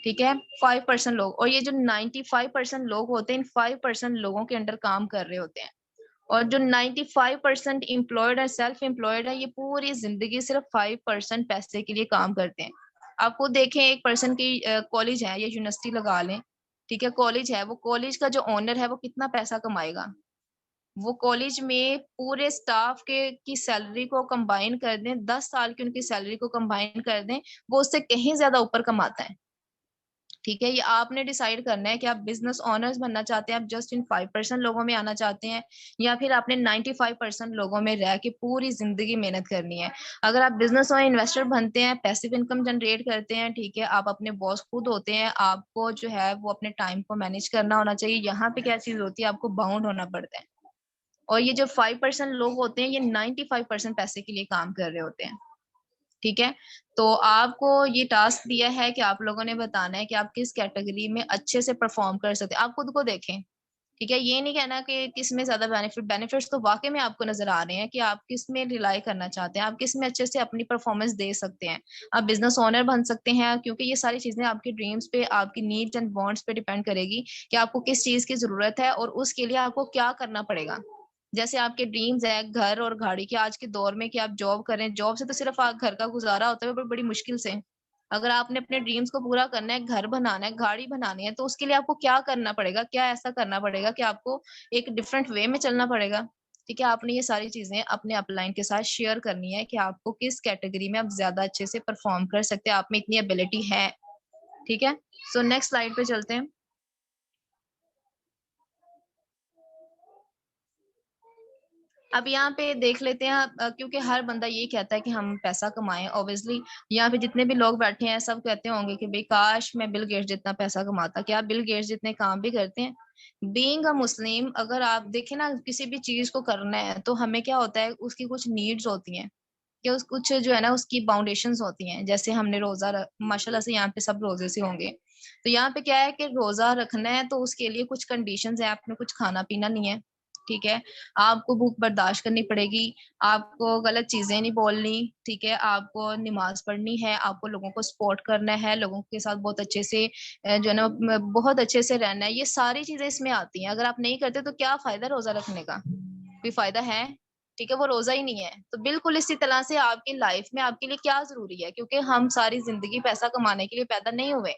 ठीक है, 5% लोग, और ये जो 95% लोग होते हैं, इन 5% लोगों के अंडर काम कर रहे होते हैं। और जो 95% एम्प्लॉयड है, सेल्फ एम्प्लॉयड है, ये पूरी जिंदगी सिर्फ 5% पैसे के लिए काम करते हैं। आपको देखें, एक पर्सन की कॉलेज है या यूनिवर्सिटी लगा लें, ठीक है, कॉलेज है, वो कॉलेज का जो ओनर है वो कितना पैसा कमाएगा? वो कॉलेज में पूरे स्टाफ के की सैलरी को कंबाइन कर दें, 10 साल की उनकी सैलरी को कंबाइन कर दें, वो उससे कहीं ज्यादा ऊपर कमाता है। ठीक है, ये आपने डिसाइड करना है कि आप बिजनेस ओनर्स बनना चाहते हैं, आप जस्ट इन 5% लोगों में आना चाहते हैं, या फिर आपने 95% लोगों में रह के पूरी जिंदगी मेहनत करनी है। अगर आप बिजनेस और इन्वेस्टर बनते हैं, पैसिव इनकम जनरेट करते हैं, ठीक है, आप अपने बॉस खुद होते हैं, आपको जो है वो अपने टाइम को मैनेज करना होना चाहिए। यहाँ पे क्या चीज होती है, आपको बाउंड होना पड़ता है। और ये जो 5% लोग होते हैं ये 95% पैसे के लिए काम कर रहे होते हैं। ठीक है, तो आपको ये टास्क दिया है कि आप लोगों ने बताना है कि आप किस कैटेगरी में अच्छे से परफॉर्म कर सकते हैं। आप खुद को देखें, ठीक है, ये नहीं कहना कि किस में ज्यादा बेनिफिट्स तो वाकई में आपको नजर आ रहे हैं कि आप किस में रिलाई करना चाहते हैं, आप किस में अच्छे से अपनी परफॉर्मेंस दे सकते हैं। आप बिजनेस ओनर बन सकते हैं, क्योंकि ये सारी चीजें आपकी ड्रीम्स पे, आपकी नीड्स एंड वांट्स पे डिपेंड करेगी कि आपको किस चीज की जरूरत है और उसके लिए आपको क्या करना पड़ेगा। जैसे आपके ड्रीम्स है घर और गाड़ी के, आज के दौर में कि आप जॉब करें, जॉब से तो सिर्फ आप घर का गुजारा होता है बड़ी मुश्किल से। अगर आपने अपने ड्रीम्स को पूरा करना है, घर बनाना है, गाड़ी बनानी है, तो उसके लिए आपको क्या करना पड़ेगा, क्या ऐसा करना पड़ेगा कि आपको एक डिफरेंट वे में चलना पड़ेगा। ठीक है, आपने ये सारी चीजें अपने अपलाइन के साथ शेयर करनी है कि आपको किस कैटेगरी में आप ज्यादा अच्छे से परफॉर्म कर सकते हैं, आप में इतनी एबिलिटी है। ठीक है, सो नेक्स्ट स्लाइड पे चलते हैं। अब यहाँ पे देख लेते हैं, क्योंकि हर बंदा ये कहता है कि हम पैसा कमाएं। ऑब्वियसली यहाँ पे जितने भी लोग बैठे हैं सब कहते होंगे कि भाई काश मैं बिल गेट्स जितना पैसा कमाता। क्या बिल गेट्स जितने काम भी करते हैं? बीइंग अ मुस्लिम, अगर आप देखें ना, किसी भी चीज को करना है तो हमें क्या होता है, उसकी कुछ नीड्स होती हैं, कि उस कुछ जो है ना उसकी बाउंडेशंस होती हैं। जैसे हमने माशाल्लाह से यहाँ पे सब रोजे से होंगे, तो यहाँ पे क्या है कि रोजा रखना है तो उसके लिए कुछ कंडीशंस है, आपने कुछ खाना पीना नहीं है। ठीक है, आपको भूख बर्दाश्त करनी पड़ेगी, आपको गलत चीजें नहीं बोलनी। ठीक है, आपको नमाज पढ़नी है, आपको लोगों को सपोर्ट करना है, लोगों के साथ बहुत अच्छे से जो है ना बहुत अच्छे से रहना है। ये सारी चीजें इसमें आती हैं। अगर आप नहीं करते तो क्या फायदा रोजा रखने का? कोई फायदा है? ठीक है, वो रोजा ही नहीं है। तो बिल्कुल इसी तरह से आपकी लाइफ में आपके लिए क्या जरूरी है, क्योंकि हम सारी जिंदगी पैसा कमाने के लिए पैदा नहीं हुए।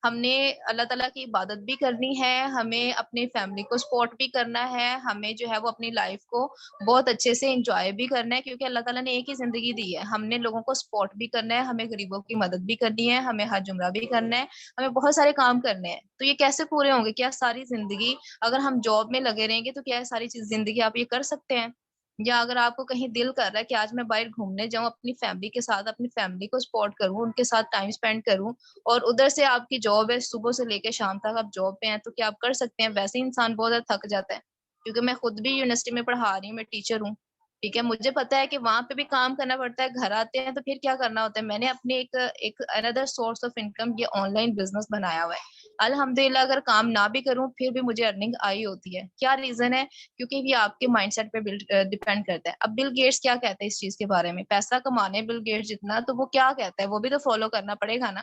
हमने अल्लाह ताला की इबादत भी करनी है, हमें अपनी फैमिली को सपोर्ट भी करना है, हमें जो है वो अपनी लाइफ को बहुत अच्छे से एंजॉय भी करना है, क्योंकि अल्लाह ताला ने एक ही जिंदगी दी है। हमने लोगों को सपोर्ट भी करना है, हमें गरीबों की मदद भी करनी है, हमें हज उम्रा भी करना है, हमें बहुत सारे काम करने हैं। तो ये कैसे पूरे होंगे? क्या सारी जिंदगी अगर हम जॉब में लगे रहेंगे तो क्या सारी चीज जिंदगी आप ये कर सकते हैं? या अगर आपको कहीं दिल कर रहा है कि आज मैं बाहर घूमने जाऊं, अपनी फैमिली के साथ, अपनी फैमिली को सपोर्ट करूं, उनके साथ टाइम स्पेंड करूं, और उधर से आपकी जॉब है, सुबह से लेकर शाम तक आप जॉब पे हैं, तो क्या आप कर सकते हैं? वैसे ही इंसान बहुत ज्यादा थक जाता है, क्योंकि मैं खुद भी यूनिवर्सिटी में पढ़ा रही हूँ, मैं टीचर हूँ। ठीक है, मुझे पता है कि वहां पे भी काम करना पड़ता है, घर आते हैं तो फिर क्या करना होता है। मैंने अपने एक एक अनदर सोर्स ऑफ इनकम ये ऑनलाइन बिजनेस बनाया हुआ है। अल्हम्दुलिल्लाह, अगर काम ना भी करूं फिर भी मुझे अर्निंग आई होती है। क्या रीजन है? क्योंकि ये आपके माइंडसेट पे डिपेंड करता है। अब बिल गेट्स क्या कहते हैं इस चीज के बारे में? पैसा कमाने बिल गेट्स जितना, तो वो क्या कहता है वो भी तो फॉलो करना पड़ेगा ना,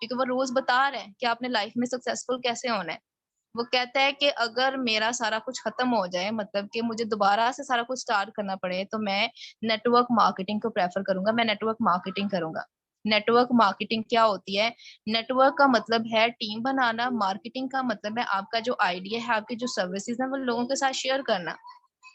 क्योंकि वो रूल्स बता रहे हैं कि आपने लाइफ में सक्सेसफुल कैसे होना है। वो कहता है कि अगर मेरा सारा कुछ खत्म हो जाए, मतलब कि मुझे दोबारा से सारा कुछ स्टार्ट करना पड़े, तो मैं नेटवर्क मार्केटिंग को प्रेफर करूंगा, मैं नेटवर्क मार्केटिंग करूंगा। नेटवर्क मार्केटिंग क्या होती है? नेटवर्क का मतलब है टीम बनाना, मार्केटिंग का मतलब है आपका जो आइडिया है, आपकी जो सर्विसेज है वो लोगों के साथ शेयर करना।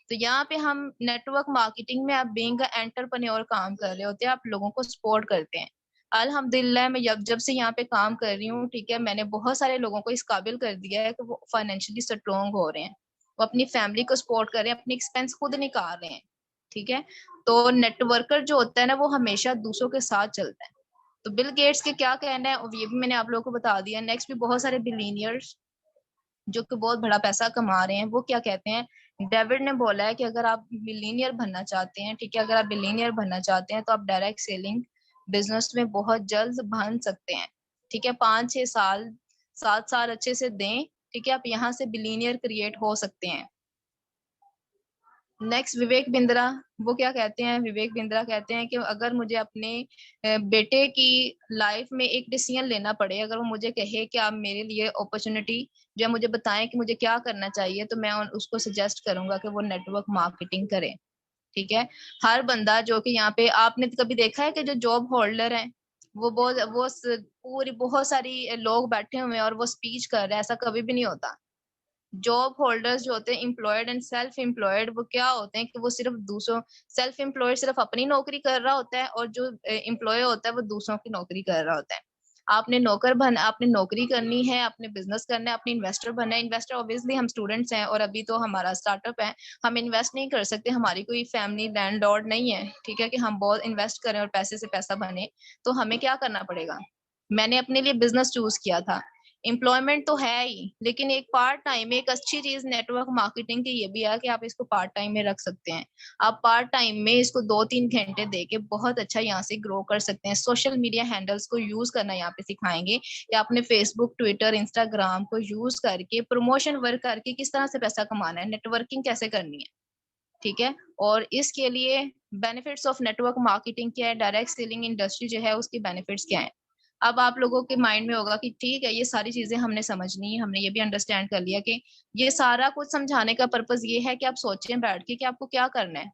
तो यहाँ पे हम नेटवर्क मार्केटिंग में आप बीइंग एंटरप्रेन्योर काम कर रहे होते हैं, आप लोगों को सपोर्ट करते हैं। अल्हम्दुलिल्लाह, मैं जब जब से यहाँ पे काम कर रही हूँ, ठीक है, मैंने बहुत सारे लोगों को इस काबिल कर दिया है कि वो फाइनेंशियली स्ट्रोंग हो रहे हैं, वो अपनी फैमिली को सपोर्ट कर रहे हैं, अपनी एक्सपेंस खुद निकाल रहे हैं। ठीक है, तो नेटवर्कर जो होता है ना वो हमेशा दूसरों के साथ चलता है। तो बिल गेट्स के क्या कहना है और ये भी मैंने आप लोगों को बता दिया। नेक्स्ट भी बहुत सारे बिलीनियर्स जो कि बहुत बड़ा पैसा कमा रहे हैं, वो क्या कहते हैं? डेविड ने बोला है कि अगर आप बिलीनियर बनना चाहते हैं, ठीक है, अगर आप बिलीनियर बनना चाहते हैं तो आप डायरेक्ट सेलिंग बिजनेस में बहुत जल्द बन सकते हैं। ठीक है, 5-6 साल, 7 साल अच्छे से दें, ठीक है, आप यहाँ से बिलीनियर क्रिएट हो सकते हैं। नेक्स्ट विवेक बिंद्रा, वो क्या कहते हैं? विवेक बिंद्रा कहते हैं कि अगर मुझे अपने बेटे की लाइफ में एक डिसीजन लेना पड़े, अगर वो मुझे कहे कि आप मेरे लिए अपॉर्चुनिटी जो है मुझे बताएं कि मुझे क्या करना चाहिए, तो मैं उसको सजेस्ट करूंगा कि वो नेटवर्क मार्केटिंग करे। ठीक है, हर बंदा जो कि यहाँ पे, आपने कभी देखा है कि जो जॉब होल्डर है पूरी बहुत सारी लोग बैठे हुए हैं और वो स्पीच कर रहे हैं? ऐसा कभी भी नहीं होता। जॉब होल्डर्स जो होते हैं, एम्प्लॉयड एंड सेल्फ एम्प्लॉयड, वो क्या होते हैं कि वो सिर्फ दूसरों, सेल्फ एम्प्लॉयड सिर्फ अपनी नौकरी कर रहा होता है, और जो एम्प्लॉय होता है वो दूसरों की नौकरी कर रहा होता है। आपने नौकरी करनी है, आपने बिजनेस करना है, अपने इन्वेस्टर बनना है। इन्वेस्टर ऑब्वियसली हम स्टूडेंट्स हैं और अभी तो हमारा स्टार्टअप है, हम इन्वेस्ट नहीं कर सकते, हमारी कोई फैमिली लैंडलॉर्ड नहीं है, ठीक है, कि हम बहुत इन्वेस्ट करें और पैसे से पैसा बने। तो हमें क्या करना पड़ेगा? मैंने अपने लिए बिजनेस चूज किया था। एम्प्लॉयमेंट तो है ही, लेकिन एक पार्ट टाइम में एक अच्छी चीज नेटवर्क मार्केटिंग की ये भी है कि आप इसको पार्ट टाइम में रख सकते हैं। आप पार्ट टाइम में इसको 2-3 घंटे देके बहुत अच्छा यहाँ से ग्रो कर सकते हैं। सोशल मीडिया हैंडल्स को यूज करना यहाँ पे सिखाएंगे या अपने फेसबुक, ट्विटर, इंस्टाग्राम को यूज करके प्रमोशन वर्क करके किस तरह से पैसा कमाना है, नेटवर्किंग कैसे करनी है, ठीक है। और इसके लिए बेनिफिट्स ऑफ नेटवर्क मार्केटिंग क्या है, डायरेक्ट सेलिंग इंडस्ट्री जो है उसकी बेनिफिट्स क्या है। अब आप लोगों के माइंड में होगा कि ठीक है, ये सारी चीजें हमने समझनी है, हमने ये भी अंडरस्टैंड कर लिया कि ये सारा कुछ समझाने का पर्पस ये है कि आप सोचें बैठ के कि आपको क्या करना है,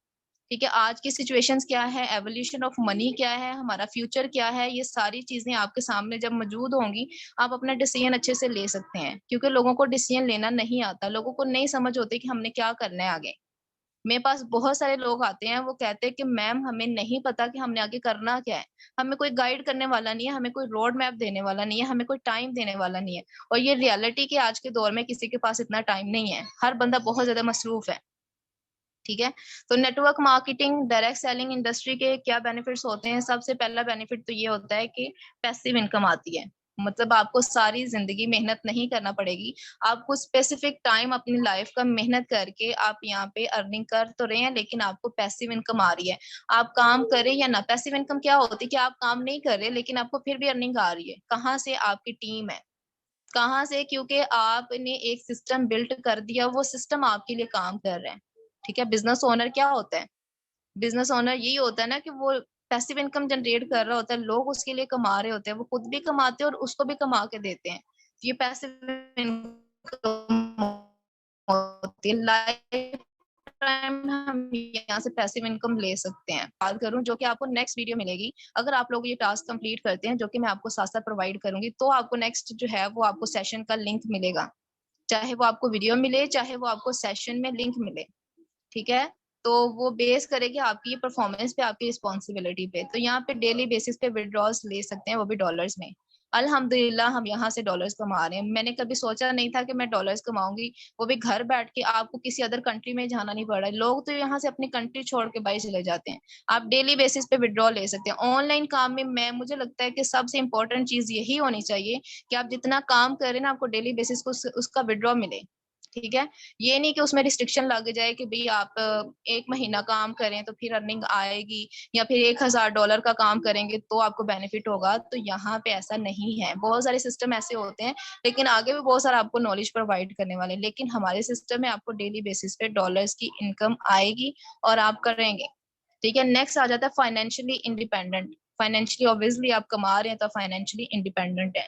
ठीक है। आज की सिचुएशंस क्या है, एवोल्यूशन ऑफ मनी क्या है, हमारा फ्यूचर क्या है, ये सारी चीजें आपके सामने जब मौजूद होंगी आप अपना डिसीजन अच्छे से ले सकते हैं। क्योंकि लोगों को डिसीजन लेना नहीं आता, लोगों को नहीं समझ होती कि हमने क्या करना है आगे। मेरे पास बहुत सारे लोग आते हैं, वो कहते हैं कि मैम हमें नहीं पता कि हमने आगे करना क्या है, हमें कोई गाइड करने वाला नहीं है, हमें कोई रोड मैप देने वाला नहीं है, हमें कोई टाइम देने वाला नहीं है। और ये रियलिटी कि आज के दौर में किसी के पास इतना टाइम नहीं है, हर बंदा बहुत ज्यादा मसरूफ है, ठीक है। तो network marketing, direct selling industry के क्या बेनिफिट्स होते हैं? सबसे पहला बेनिफिट तो ये होता है कि पैसिव इनकम आती है। मतलब आपको सारी जिंदगी मेहनत नहीं करना पड़ेगी, आपको स्पेसिफिक टाइम अपनी लाइफ का मेहनत करके आप यहाँ पे अर्निंग कर तो रहे हैं, लेकिन आपको पैसिव इनकम आ रही है। आप काम करें या ना, पैसिव इनकम क्या होती है कि आप काम नहीं कर रहे लेकिन आपको फिर भी अर्निंग आ रही है। कहाँ से? आपकी टीम है। कहाँ से? क्योंकि आपने एक सिस्टम बिल्ट कर दिया, वो सिस्टम आपके लिए काम कर रहे हैं, ठीक है। बिजनेस ओनर क्या होता है? बिजनेस ओनर यही होता है ना कि वो पैसिव इनकम जनरेट कर रहा होता है, लोग उसके लिए कमा रहे होते हैं, वो खुद भी कमाते हैं और उसको भी कमा के देते हैं। ये पैसिव इनकम होती है। लाइफ टाइम हम यहाँ से पैसिव इनकम ले सकते हैं। बात करूं जो कि आपको नेक्स्ट वीडियो मिलेगी, अगर आप लोग ये टास्क कंप्लीट करते हैं जो कि मैं आपको साथ साथ प्रोवाइड करूंगी, तो आपको नेक्स्ट जो है वो आपको सेशन का लिंक मिलेगा, चाहे वो आपको वीडियो मिले चाहे वो आपको सेशन में लिंक मिले, ठीक है। तो वो बेस करेगी आपकी परफॉर्मेंस पे, आपकी रिस्पॉन्सिबिलिटी पे। तो यहाँ पे डेली बेसिस पे विड्रॉल्स ले सकते हैं, वो भी डॉलर्स में। अल्हम्दुलिल्लाह हम यहाँ से डॉलर्स कमा रहे हैं। मैंने कभी सोचा नहीं था कि मैं डॉलर्स कमाऊंगी, वो भी घर बैठ के। आपको किसी अदर कंट्री में जाना नहीं पड़ रहा है, लोग तो यहाँ से अपनी कंट्री छोड़ के बाहर चले जाते हैं। आप डेली बेसिस पे विड्रॉल ले सकते हैं। ऑनलाइन काम में मैं मुझे लगता है कि सबसे इंपॉर्टेंट चीज यही होनी चाहिए कि आप जितना काम कर रहे हैं ना, आपको डेली बेसिस को उसका विड्रॉ मिले, ठीक है। ये नहीं कि उसमें रिस्ट्रिक्शन लग जाए कि भाई आप 1 महीना काम करें तो फिर अर्निंग आएगी, या फिर $1000 का काम करेंगे तो आपको बेनिफिट होगा। तो यहाँ पे ऐसा नहीं है। बहुत सारे सिस्टम ऐसे होते हैं, लेकिन आगे भी बहुत सारा आपको नॉलेज प्रोवाइड करने वाले, लेकिन हमारे सिस्टम में आपको डेली बेसिस पे डॉलर्स की इनकम आएगी और आप करेंगे, ठीक है। नेक्स्ट आ जाता है फाइनेंशियली इंडिपेंडेंट। फाइनेंशियली ऑब्वियसली आप कमा रहे हैं तो फाइनेंशियली इंडिपेंडेंट है।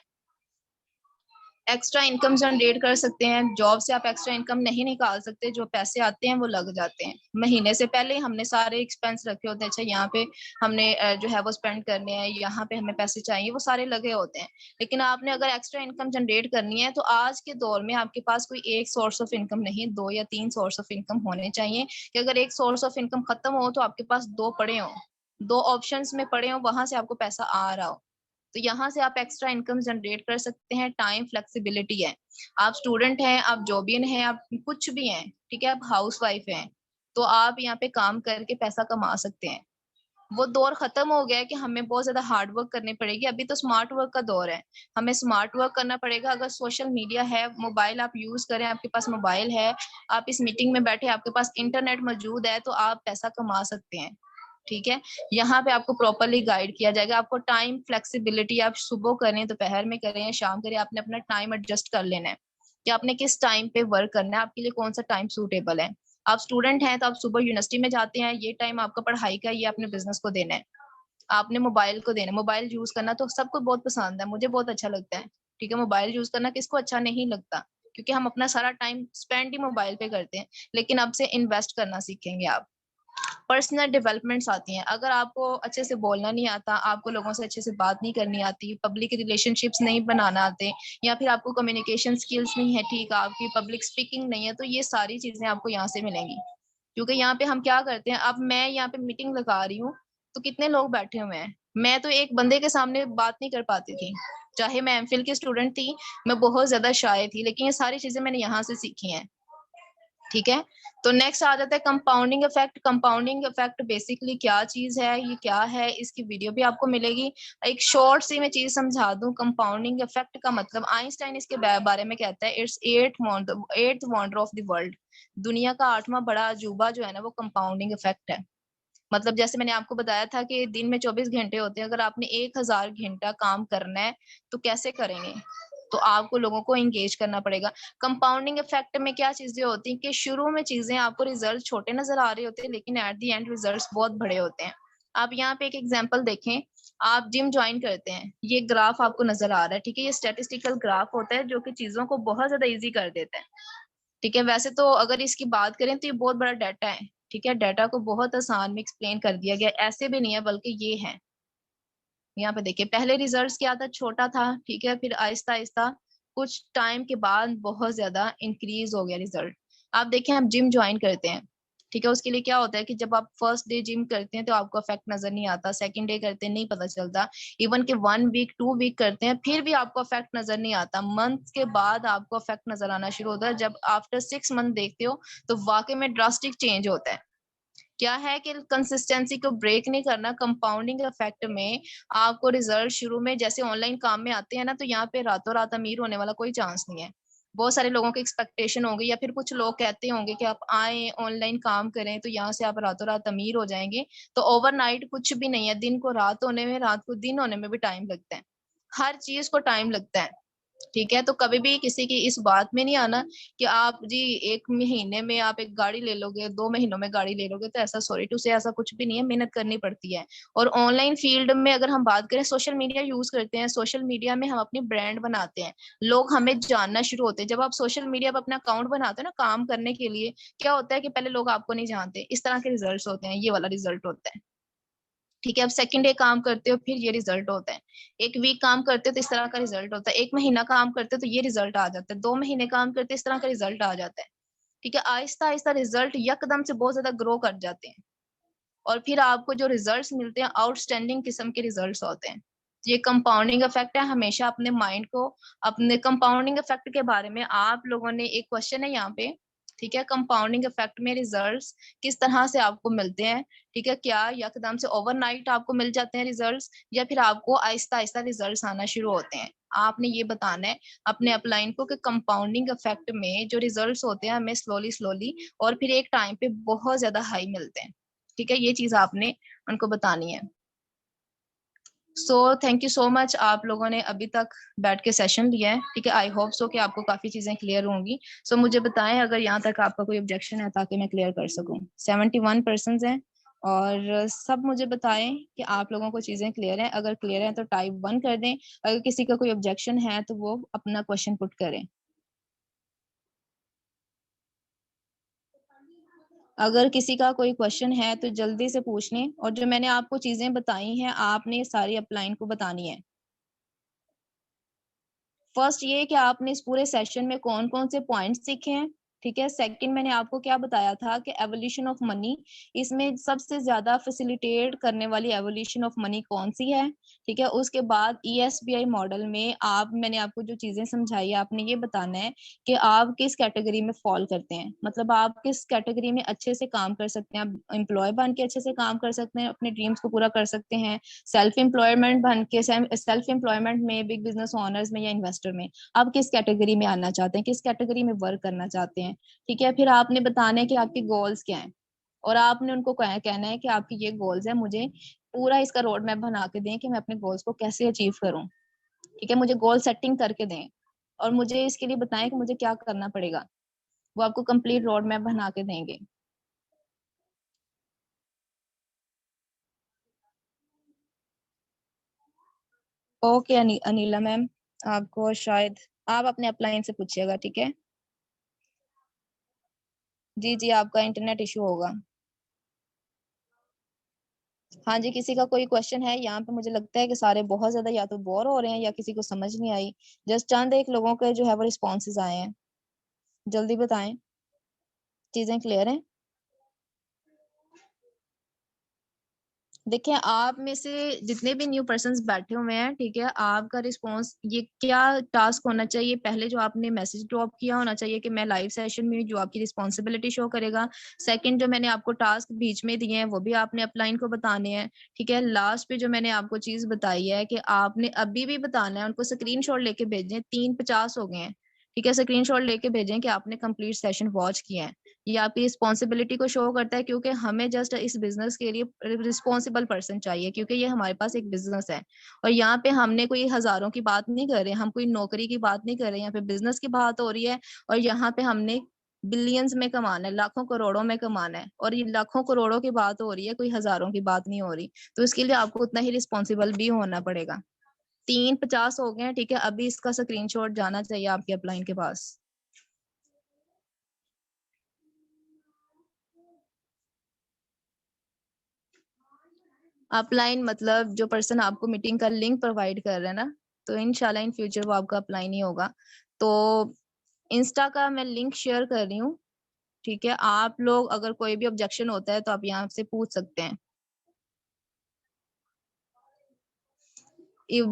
एक्स्ट्रा इनकम जनरेट कर सकते हैं। जॉब से आप एक्स्ट्रा इनकम नहीं निकाल सकते, जो पैसे आते हैं वो लग जाते हैं। महीने से पहले हमने सारे एक्सपेंस रखे होते हैं, अच्छा यहाँ पे हमने जो है वो स्पेंड करने हैं, यहाँ पे हमें पैसे चाहिए, वो सारे लगे होते हैं। लेकिन आपने अगर एक्स्ट्रा इनकम जनरेट करनी है तो आज के दौर में आपके पास कोई एक सोर्स ऑफ इनकम नहीं, 2 या 3 सोर्स ऑफ इनकम होने चाहिए। कि अगर एक सोर्स ऑफ इनकम खत्म हो तो आपके पास 2 पड़े हो, 2 ऑप्शंस में पड़े हो, वहां से आपको पैसा आ रहा हो। तो यहाँ से आप एक्स्ट्रा इनकम जनरेट कर सकते हैं। टाइम फ्लेक्सिबिलिटी है। आप स्टूडेंट हैं, आप जॉबियन हैं, आप कुछ भी हैं, ठीक है, आप हाउस वाइफ हैं, तो आप यहाँ पे काम करके पैसा कमा सकते हैं। वो दौर खत्म हो गया है कि हमें बहुत ज्यादा हार्ड वर्क करनी पड़ेगी। अभी तो स्मार्ट वर्क का दौर है, हमें स्मार्ट वर्क करना पड़ेगा। अगर सोशल मीडिया है, मोबाइल आप यूज करें, आपके पास मोबाइल है, आप इस मीटिंग में बैठे, आपके पास इंटरनेट मौजूद है, तो आप पैसा कमा सकते हैं, ठीक है। यहाँ पे आपको प्रॉपरली गाइड किया जाएगा। आपको टाइम फ्लेक्सिबिलिटी, आप सुबह करें, दोपहर में करें या शाम करें, आपने अपना टाइम एडजस्ट कर लेना है कि आपने किस टाइम पे वर्क करना है, आपके लिए कौन सा टाइम सूटेबल है। आप स्टूडेंट हैं तो आप सुबह यूनिवर्सिटी में जाते हैं, ये टाइम आपका पढ़ाई का, ये अपने बिजनेस को देना है, आपने मोबाइल को देना है। मोबाइल यूज करना तो सबको बहुत पसंद है, मुझे बहुत अच्छा लगता है, ठीक है। मोबाइल यूज करना किसको अच्छा नहीं लगता, क्योंकि हम अपना सारा टाइम स्पेंड ही मोबाइल पे करते हैं। लेकिन अब से इन्वेस्ट करना सीखेंगे आप। पर्सनल डेवलपमेंट्स आती हैं। अगर आपको अच्छे से बोलना नहीं आता, आपको लोगों से अच्छे से बात नहीं करनी आती, पब्लिक रिलेशनशिप्स नहीं बनाना आते, या फिर आपको कम्युनिकेशन स्किल्स नहीं है, ठीक, आपकी पब्लिक स्पीकिंग नहीं है, तो ये सारी चीजें आपको यहाँ से मिलेंगी। क्योंकि यहाँ पे हम क्या करते हैं, अब मैं यहाँ पे मीटिंग लगा रही हूँ तो कितने लोग बैठे हुए हैं, मैं तो एक बंदे के सामने बात नहीं कर पाती थी। चाहे मैं एमफिल की स्टूडेंट थी, मैं बहुत ज्यादा शाय थी, लेकिन ये सारी चीजें मैंने यहाँ से सीखी हैं, ठीक है। तो नेक्स्ट आ जाता है compounding effect. Compounding effect basically क्या चीज है, ये क्या है, इसकी वीडियो भी आपको मिलेगी। एक शॉर्ट सी मैं चीज समझा दूं। कंपाउंडिंग इफेक्ट का मतलब, आइंस्टाइन इसके बारे में कहता है, it's eighth wonder of the world. दुनिया का 8वां बड़ा अजूबा जो है ना, वो कंपाउंडिंग इफेक्ट है। मतलब जैसे मैंने आपको बताया था कि दिन में 24 घंटे होते हैं, अगर आपने 1000 घंटा काम करना है तो कैसे करेंगे? तो आपको लोगों को एंगेज करना पड़ेगा। कंपाउंडिंग इफेक्ट में क्या चीजें होती हैं कि शुरू में चीजें आपको रिजल्ट छोटे नजर आ रहे होते हैं, लेकिन एट द एंड रिजल्ट्स बहुत बड़े होते हैं। आप यहाँ पे एक एग्जांपल देखें। आप जिम ज्वाइन करते हैं, ये ग्राफ आपको नजर आ रहा है, ठीक है। ये स्टेटिस्टिकल ग्राफ होता है जो कि चीजों को बहुत ज्यादा इजी कर देता है, ठीक है। वैसे तो अगर इसकी बात करें तो ये बहुत बड़ा डाटा है, ठीक है। डाटा को बहुत आसान में एक्सप्लेन कर दिया गया, ऐसे भी नहीं है बल्कि ये है। यहाँ पे देखिए, पहले रिजल्ट्स क्या था, छोटा था, ठीक है। फिर आहिस्ता आहिस्ता कुछ टाइम के बाद बहुत ज्यादा इंक्रीज हो गया रिजल्ट। आप देखें, आप जिम ज्वाइन करते हैं, ठीक है। उसके लिए क्या होता है कि जब आप फर्स्ट डे जिम करते हैं तो आपको इफेक्ट नजर नहीं आता, सेकंड डे करते हैं नहीं पता चलता, इवन के 1 वीक 2 वीक करते हैं फिर भी आपको इफेक्ट नजर नहीं आता। मंथ के बाद आपको इफेक्ट नजर आना शुरू होता है। जब आफ्टर 6 मंथ देखते हो तो वाकई में ड्रास्टिक चेंज होता है। क्या है कि कंसिस्टेंसी को ब्रेक नहीं करना। कंपाउंडिंग इफेक्ट में आपको रिजल्ट शुरू में जैसे ऑनलाइन काम में आते हैं ना, तो यहाँ पे रातों रात अमीर होने वाला कोई चांस नहीं है। बहुत सारे लोगों की एक्सपेक्टेशन होगी, या फिर कुछ लोग कहते होंगे कि आप आए ऑनलाइन काम करें तो यहाँ से आप रातों रात अमीर हो जाएंगे। तो ओवरनाइट कुछ भी नहीं है। दिन को रात होने में, रात को दिन होने में भी टाइम लगता है। हर चीज को टाइम लगता है, ठीक है। तो कभी भी किसी की इस बात में नहीं आना कि आप जी 1 महीने में आप एक गाड़ी ले लोगे, 2 महीनों में गाड़ी ले लोगे, तो ऐसा सॉरी टू से ऐसा कुछ भी नहीं है, मेहनत करनी पड़ती है। और ऑनलाइन फील्ड में अगर हम बात करें, सोशल मीडिया यूज करते हैं, सोशल मीडिया में हम अपनी ब्रांड बनाते हैं, लोग हमें जानना शुरू होते हैं। जब आप सोशल मीडिया पर अपना अकाउंट बनाते हो ना काम करने के लिए, क्या होता है कि पहले लोग आपको नहीं जानते, इस तरह के रिजल्ट होते हैं, ये वाला रिजल्ट होता है, ठीक है। अब सेकंड डे काम करते हो फिर ये रिजल्ट होता है, 1 वीक काम करते हो तो इस तरह का रिजल्ट होता है, 1 महीना काम करते हो तो ये रिजल्ट आ जाता है, 2 महीने काम करते हो इस तरह का रिजल्ट आ जाता है, ठीक है। आहिस्ता आहिस्ता रिजल्ट यकदम से बहुत ज्यादा ग्रो कर जाते हैं, और फिर आपको जो रिजल्ट्स मिलते हैं आउटस्टैंडिंग किस्म के रिजल्ट्स होते हैं। तो ये कंपाउंडिंग इफेक्ट है। हमेशा अपने माइंड को, अपने कंपाउंडिंग इफेक्ट के बारे में आप लोगों ने, एक क्वेश्चन है यहाँ पे, ठीक है। कंपाउंडिंग इफेक्ट में रिजल्ट्स किस तरह से आपको मिलते हैं, ठीक है। क्या यकदम से ओवरनाइट आपको मिल जाते हैं रिजल्ट्स, या फिर आपको आहिस्ता आहिस्ता रिजल्ट्स आना शुरू होते हैं? आपने ये बताना है अपने अपलाइन को कि कंपाउंडिंग इफेक्ट में जो रिजल्ट्स होते हैं हमें स्लोली स्लोली और फिर एक टाइम पे बहुत ज्यादा हाई मिलते हैं, ठीक है। ये चीज आपने उनको बतानी है। So thank you so much, आप लोगों ने अभी तक बैठ के सेशन लिया है, ठीक है। आई होप सो कि आपको काफी चीजें क्लियर होंगी। सो मुझे बताएं अगर यहाँ तक आपका कोई ऑब्जेक्शन है, ताकि मैं क्लियर कर सकूं। 71% हैं, और सब मुझे बताएं कि आप लोगों को चीजें क्लियर हैं। अगर क्लियर है तो टाइप 1 कर दें, अगर किसी का कोई ऑब्जेक्शन है तो वो अपना क्वेश्चन पुट करें। अगर किसी का कोई क्वेश्चन है तो जल्दी से पूछ लें, और जो मैंने आपको चीजें बताई हैं आपने सारी अपलाइन को बतानी है। फर्स्ट ये कि आपने इस पूरे सेशन में कौन कौन से पॉइंट्स सीखे हैं, ठीक है। सेकंड मैंने आपको क्या बताया था कि एवोल्यूशन ऑफ मनी, इसमें सबसे ज्यादा फैसिलिटेट करने वाली एवोल्यूशन ऑफ मनी कौन सी है, ठीक है। उसके बाद ईएसबीआई मॉडल में मैंने आपको जो चीजें समझाई आपने ये बताना है कि आप किस कैटेगरी में फॉल करते हैं, मतलब आप किस कैटेगरी में अच्छे से काम कर सकते हैं। आप एम्प्लॉय बन के अच्छे से काम कर सकते हैं, अपने ड्रीम्स को पूरा कर सकते हैं। सेल्फ एम्प्लॉयमेंट बन के, सेल्फ एम्प्लॉयमेंट में, बिग बिजनेस ओनर्स में या इन्वेस्टर में, आप किस कैटेगरी में आना चाहते हैं, किस कैटेगरी में वर्क करना चाहते हैं, ठीक है। फिर आपने बताना है कि आपके गोल्स क्या हैं, और आपने उनको कहना है कि आपके ये गोल्स है, मुझे पूरा इसका रोड मैप बना के दें कि मैं अपने गोल्स को कैसे अचीव करूं, ठीक है। मुझे गोल सेटिंग करके दें, और मुझे इसके लिए बताएं कि मुझे क्या करना पड़ेगा। वो आपको कंप्लीट रोड मैप बना के देंगे। ओके अनिला मैम, आपको शायद, आप अपने अपलाइन से पूछिएगा, ठीक है। जी जी, आपका इंटरनेट इशू होगा। हाँ जी, किसी का कोई क्वेश्चन है यहाँ पे? मुझे लगता है कि सारे बहुत ज्यादा या तो बोर हो रहे हैं या किसी को समझ नहीं आई। जस्ट चंद एक लोगों के जो है वो रिस्पॉन्सेज आए हैं, जल्दी बताएं। चीजें क्लियर हैं? देखिए, आप में से जितने भी न्यू पर्सन्स बैठे हुए हैं, ठीक है, आपका रिस्पॉन्स ये क्या टास्क होना चाहिए, पहले जो आपने मैसेज ड्रॉप किया होना चाहिए कि मैं लाइव सेशन में हूँ, जो आपकी रिस्पॉन्सिबिलिटी शो करेगा। सेकंड, जो मैंने आपको टास्क बीच में दिए हैं वो भी आपने अपलाइन को बताने हैं, ठीक है। लास्ट पे जो मैंने आपको चीज बताई है कि आपने अभी भी बताना है, उनको स्क्रीनशॉट लेके भेजें, 3:50 हो गए हैं, ठीक है, स्क्रीनशॉट लेके भेजें कि आपने कंप्लीट सेशन वॉच किया है। ये आपकी रिस्पॉन्सिबिलिटी को शो करता है, क्योंकि हमें जस्ट इस बिजनेस के लिए रिस्पॉन्सिबल पर्सन चाहिए, क्योंकि ये हमारे पास एक बिजनेस है। और यहाँ पे हमने कोई हजारों की बात नहीं कर रहे, हम कोई नौकरी की बात नहीं कर रहे, यहाँ पे बिजनेस की बात हो रही है। और यहाँ पे हमने बिलियंस में कमाना है, लाखों करोड़ों में कमाना है, और ये लाखों करोड़ों की बात हो रही है, कोई हजारों की बात नहीं हो रही। तो इसके लिए आपको उतना ही रिस्पॉन्सिबल भी होना पड़ेगा। 3:50 हो गए हैं, ठीक है, अभी इसका स्क्रीनशॉट जाना चाहिए आपके अपलाइन के पास। अपलाइन मतलब जो पर्सन आपको मीटिंग का लिंक प्रोवाइड कर रहा है ना, तो इंशाल्लाह इन फ्यूचर वो आपका अपलाइन ही होगा। तो इंस्टा का मैं लिंक शेयर कर रही हूँ, ठीक है। आप लोग अगर कोई भी ऑब्जेक्शन होता है तो आप यहाँ से पूछ सकते हैं।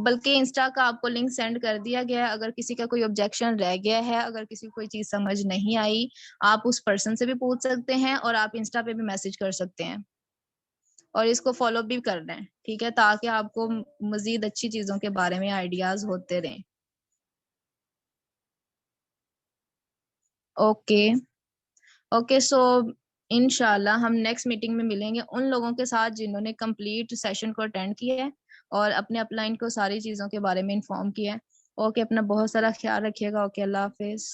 बल्कि इंस्टा का आपको लिंक सेंड कर दिया गया है, अगर किसी का कोई ऑब्जेक्शन रह गया है, अगर किसी को कोई चीज समझ नहीं आई, आप उस पर्सन से भी पूछ सकते हैं, और आप इंस्टा पे भी मैसेज कर सकते हैं। और इसको फॉलो भी करना है, ठीक है, ताकि आपको मजीद अच्छी चीजों के बारे में आइडियाज होते रहें। ओके। ओके, सो इंशाल्लाह हम नेक्स्ट मीटिंग में मिलेंगे उन लोगों के साथ जिन्होंने कंप्लीट सेशन को अटेंड किया है और अपने अपलाइन को सारी चीजों के बारे में इन्फॉर्म किया है। ओके, अपना बहुत सारा ख्याल रखिएगा। ओके, अल्लाह हाफिज।